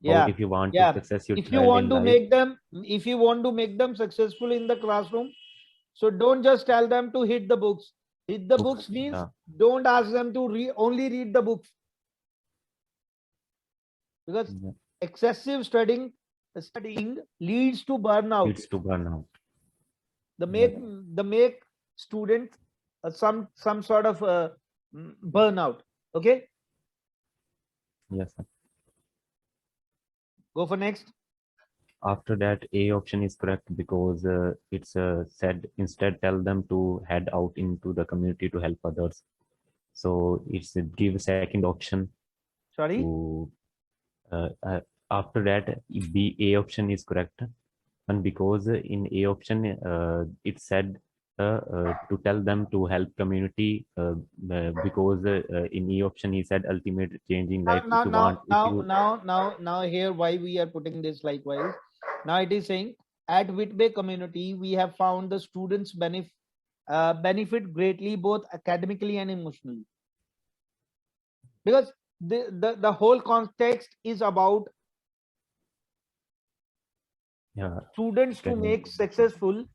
Yeah. about if you want to Yeah. success your If you child want in to life. make them, if you want to make them successful in the classroom, so don't just tell them to hit the books. Hit the books means Yeah. don't ask them to only read the books, because Yeah. excessive studying leads to burnout. Leads to burnout. The Yeah. make students some sort of burnout. Okay, Yes, sir. go for next. After that, A option is correct because it's said instead tell them to head out into the community to help others. So it's give second option Sorry. to after that B A option is correct, and because in A option it said to tell them to help community because in E option he said ultimate changing life if you want if you Now here why we are putting this likewise. Now it is saying at Whitbay community we have found the students benefit greatly both academically and emotionally, because the whole context is about students to make successful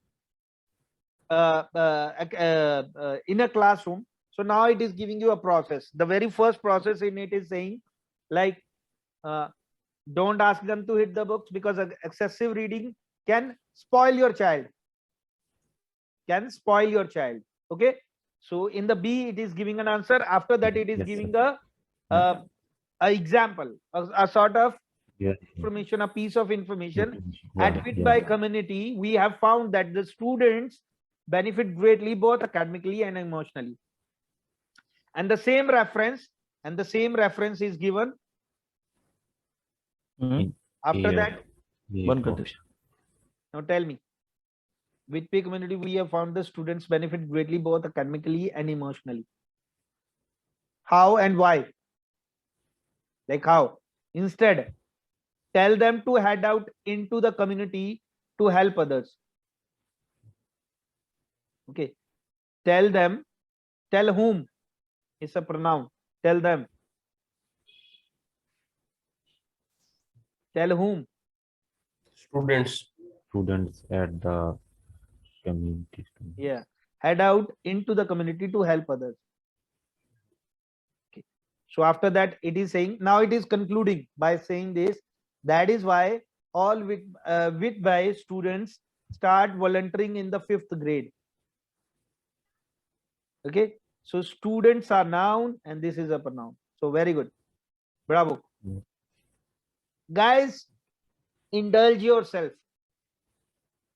in a classroom. So now it is giving you a process. The very first process in it is saying like don't ask them to hit the books because excessive reading can spoil your child. Okay, so in the B it is giving an answer. After that it is Yes, giving sir. a example, a sort of Yeah. information, a piece of information. Yeah, At Whitby yeah. community we have found that the students benefit greatly both academically and emotionally, and the same reference is given after Yeah. that. Yeah. Now tell me, Whitby community we have found the students benefit greatly both academically and emotionally. How and why? Like how? Instead, tell them to head out into the community to help others. Okay, tell them, tell whom is a pronoun. Tell them, tell whom. Students At the community. Yeah, head out into the community to help others. Okay, so after that it is saying, now it is concluding by saying this, that is why all with by students start volunteering in the 5th grade. Okay, so students are noun and this is a pronoun. So very good, bravo. Yeah. Guys, indulge yourself.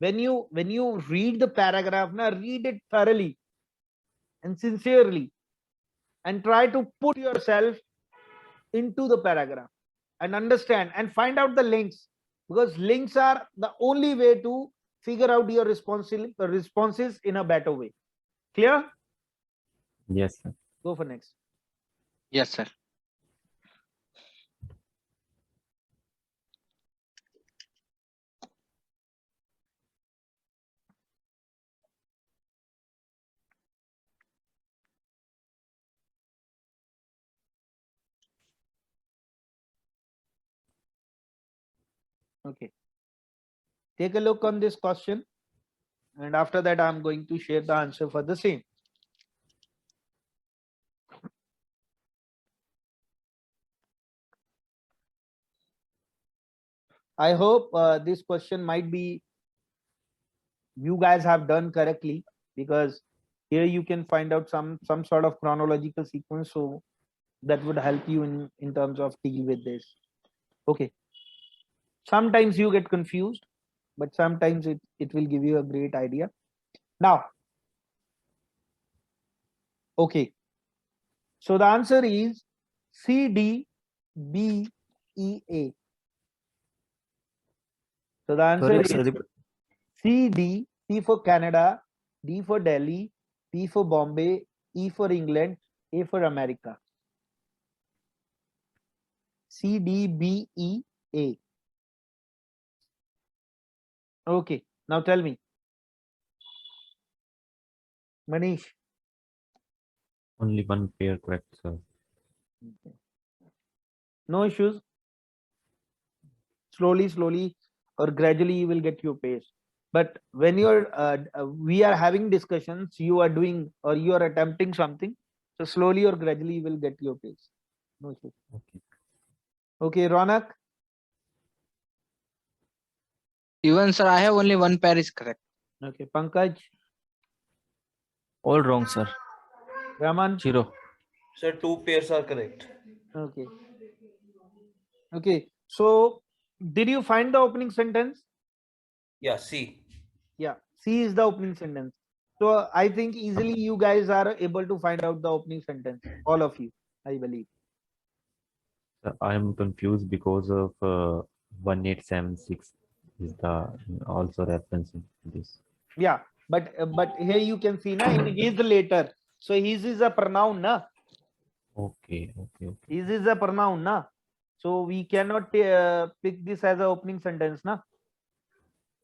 When you read the paragraph, now read it thoroughly and sincerely and try to put yourself into the paragraph and understand and find out the links, because links are the only way to figure out your responses in a better way. Clear? Yes, sir. Go for next. Yes, sir. Okay, take a look on this question, and after that I'm going to share the answer for the same. I hope this question might be you guys have done correctly, because here you can find out some sort of chronological sequence, so that would help you in terms of deal with this. Okay, sometimes you get confused, but sometimes it will give you a great idea. Now, okay, so the answer is C, D, B, E, A. So the answer Sorry, is sir. C, D, C for Canada, D for Delhi, B for Bombay, E for England, A for America. C, D, B, E, A. Okay, now tell me, Manish. Only one pair correct, sir. No issues. Slowly or gradually you will get your pace. But when you're we are having discussions, you are doing or you are attempting something, so slowly or gradually you will get your pace. No issues. Okay. Okay, Ronak. Even sir, I have only one pair is correct. Okay, Pankaj. All wrong, sir. Raman. 0. Sir, 2 pairs are correct. Okay. Okay. So did you find the opening sentence? Yeah, C. Yeah, C is the opening sentence. So I think easily you guys are able to find out the opening sentence. All of you, I believe. Sir, I am confused because of 1876 is the also referencing this. Yeah, but here you can see na in his later. So his is a pronoun na. Okay. His is a pronoun na. So we cannot pick this as a opening sentence na.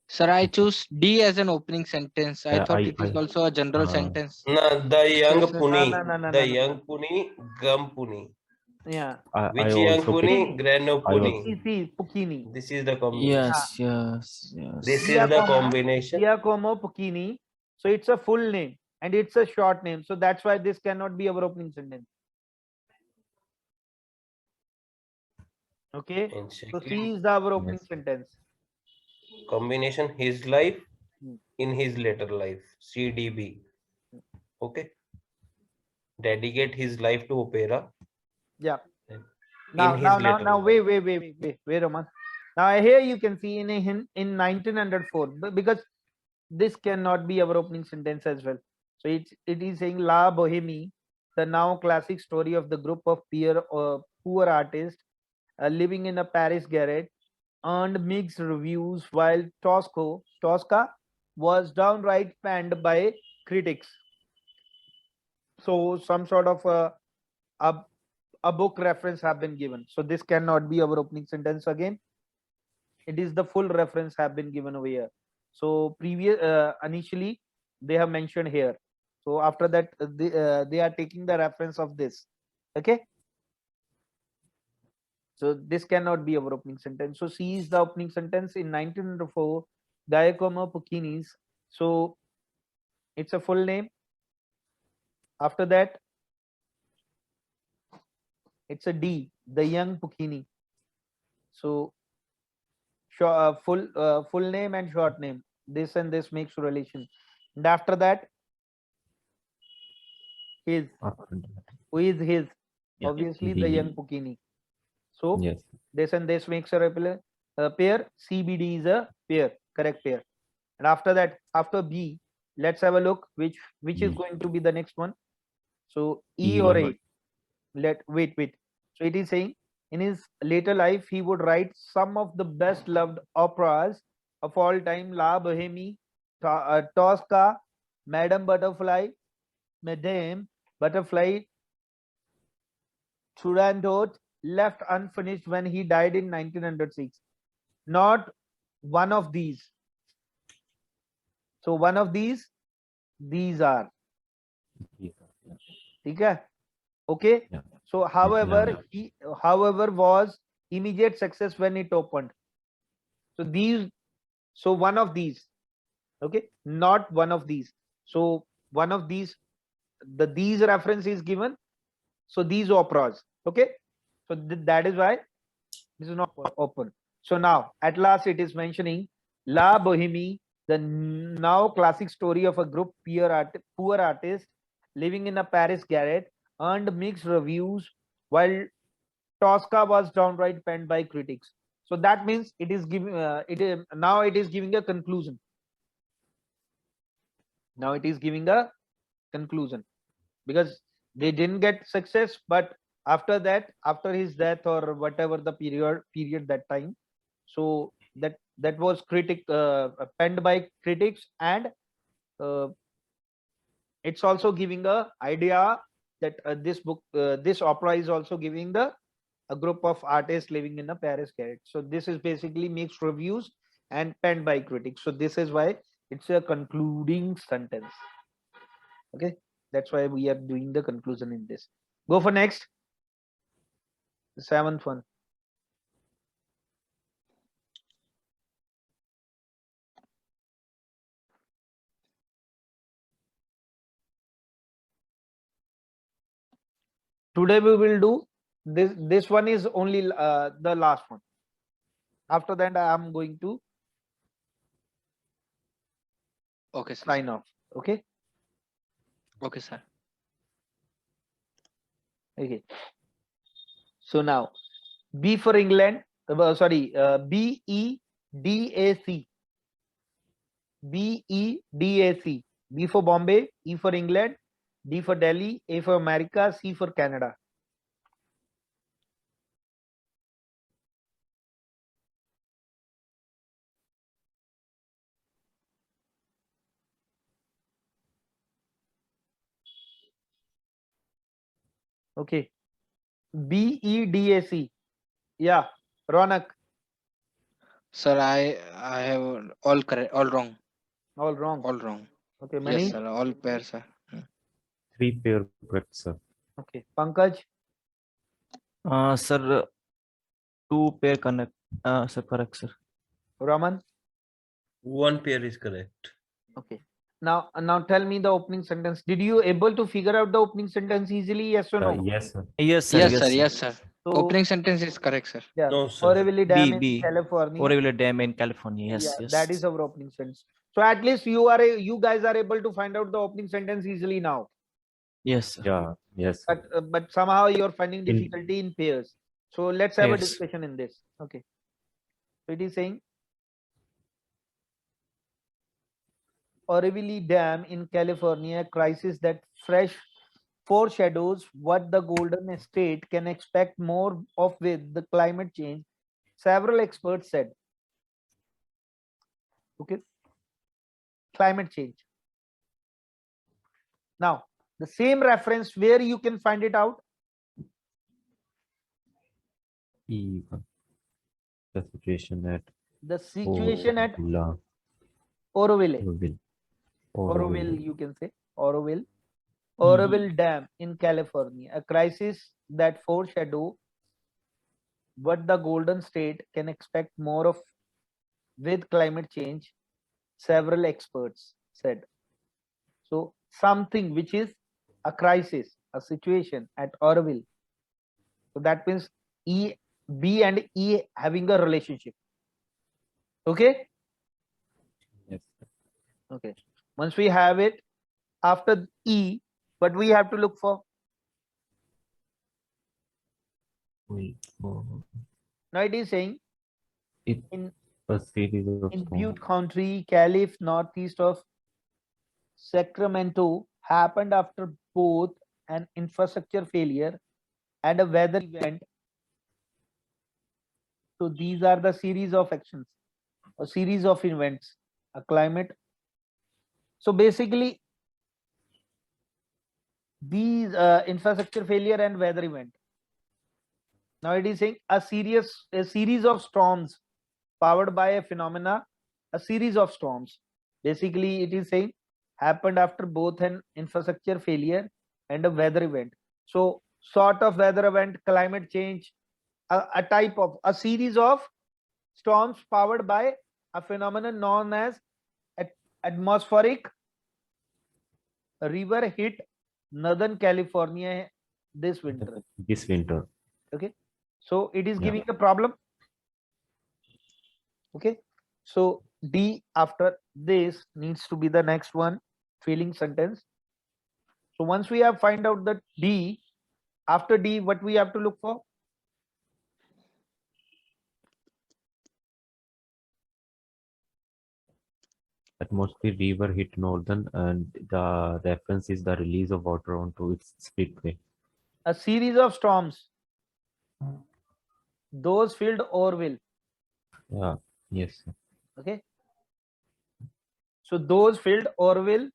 Sir, I choose D as an opening sentence. I thought it is also a general sentence. No, the young Yes, sir. Puni. No, The young Puni, Gum Puni. Yeah. Which I young also Puni? picked, Grano I Puni. also- See, Puccini. This is the combination. Yes. This is the combination. Giacomo Puccini. So it's a full name and it's a short name. So that's why this cannot be our opening sentence. Okay. And So second C is our opening Yes. sentence. combination, his life Hmm. in his later life. CDB. Okay. Dedicate his life to opera. Yeah. In Now, his later life. wait, Roman. Now here you can see in 1904 because this cannot be our opening sentence as well. So it is saying La Boheme, the now classic story of the group of poor artists living in a Paris garret, earned mixed reviews while Tosca was downright panned by critics. So some sort of a, a book reference have been given. So this cannot be our opening sentence again. It is the full reference have been given over here. So initially they have mentioned here. So after that they are taking the reference of this. Okay. So this cannot be our opening sentence. So C is the opening sentence in 1904. Giacomo Puccini's. So it's a full name. After that, it's a D, the young Puccini. So full name and short name. This and this makes relation. And after that, his. Who is his? Yeah, Obviously, the- the young Puccini. So Yes. this and this makes a pair. CBD is a pair, correct pair. And after that, after B, let's have a look which is B. going to be the next one. So E E or one. A. Wait. So it is saying in his later life he would write some of the best loved operas of all time: La Boheme, Tosca, Madame Butterfly, Turandot, left unfinished when he died in 1906. Not one of these. So one of these are. Yeah. Okay. Yeah. So however was immediate success when it opened. So one of these, okay, not one of these. So one of these, these reference is given. So these operas, okay. So that is why this is not open. So now at last it is mentioning La Boheme, the now classic story of a group poor artist living in a Paris garret, earned mixed reviews while Tosca was downright panned by critics. So that means it is giving now it is giving a conclusion. Now it is giving a conclusion because they didn't get success, but after that, after his death or whatever the period that time, so that was penned by critics, and uh, it's also giving a idea that this opera is also giving a group of artists living in a Paris garret. So this is basically mixed reviews and penned by critics. So this is why it's a concluding sentence. Okay, That's why we are doing the conclusion in this. Go for next. The 7th one. Today we will do this. This one is only the last one. After that, I am going to Okay, sir. sign off. Okay. Okay, sir. Okay. So now, B for England. BEDAC. BEDAC. B for Bombay. E for England. D for Delhi. A for America. C for Canada. Okay. BEDAC. Yeah. Ronak. Sir, I have all correct, all wrong, All wrong. all wrong. Okay. Yes, Many. sir. All pairs, sir. 3 pair correct, sir. Okay. Pankaj. Sir, 2 pair connect. Sir, correct, sir. Raman. One pair is correct. Okay. Now tell me the opening sentence. Did you able to figure out the opening sentence easily? Yes or no? Yes, sir. Yes, sir. Yes, Yes, sir. sir. Yes, sir. So, Opening sentence is correct, sir. yeah. No, sir. Horribly Dam in B. California. Horrible dam in California. Yes, Yeah, yes. that is our opening sentence. So at least you guys are able to find out the opening sentence easily now. Yes, sir. Yeah, yes, sir. But somehow you're finding In- difficulty in pairs. So let's have a Pairs. discussion in this. Okay. So it is saying Horribly Dam in California crisis that fresh foreshadows what the Golden State can expect more of with the climate change, several experts said. Okay. Climate change. Now, the same reference where you can find it out. Even the situation at The situation at Orville. Oroville. Oroville, you can say Oroville Dam in California, a crisis that foreshadow what the Golden State can expect more of with climate change, several experts said. So something which is a crisis, a situation at Oroville. So that means B and E having a relationship. Okay. Yes. Okay. Once we have it, after E, what we have to look for? Now it is saying It in a series of in storms. Butte County, Calif, northeast of Sacramento, happened after both an infrastructure failure and a weather event. So these are the series of actions, a series of events, a climate. So basically, these infrastructure failure and weather event. Now it is saying a series of storms powered by a phenomena, a series of storms. Basically, it is saying happened after both an infrastructure failure and a weather event. So sort of weather event, climate change, a type of a series of storms powered by a phenomenon known as atmospheric river hit Northern California this winter. This winter. Okay, so it is Yeah. giving a problem. Okay, so D after this needs to be the next one, feeling sentence. So once we have find out that D, after D, what we have to look for? Atmosphere river hit northern, and the reference is the release of water onto its spillway. A series of storms. Those filled Orville. Yeah. Yes, sir. Okay. So those filled Orville,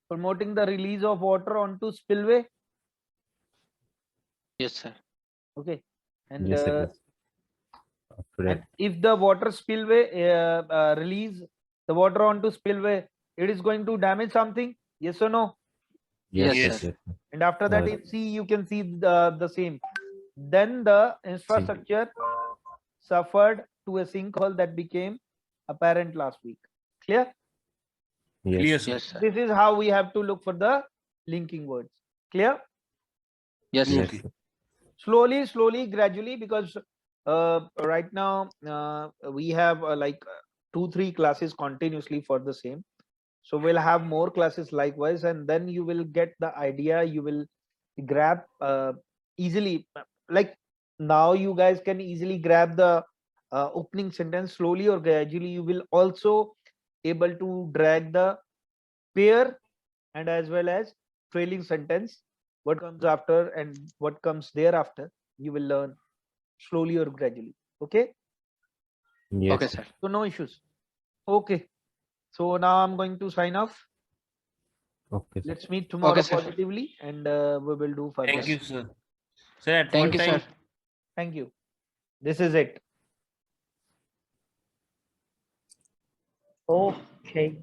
promoting the release of water onto spillway. Yes, sir. Okay. And, Yes, sir. Yes. After and that, if the water spillway release the water onto spillway, it is going to damage something. Yes or no? Yes, yes, sir. yes. And after that, Uh, in C, you can see the same. Then the infrastructure suffered to a sinkhole that became apparent last week. Clear? Yes. Clear, sir. Yes, sir. This is how we have to look for the linking words. Clear? Yes, sir. Yes. Okay. Slowly, gradually, because right now we have like 2-3 classes continuously for the same. So we'll have more classes likewise, and then you will get the idea. You will grab easily. Like now, you guys can easily grab the opening sentence. Slowly or gradually, you will also able to drag the pair and as well as trailing sentence. What comes after and what comes thereafter, you will learn slowly or gradually. Okay, Yes. Okay, sir. so no issues. Okay, so now I'm going to sign off. Okay. Sir. Let's meet tomorrow Okay, sir. positively, and we will do further. Thank you, sir. Sir, at Thank one you, time, sir. Thank you. This is it. Okay.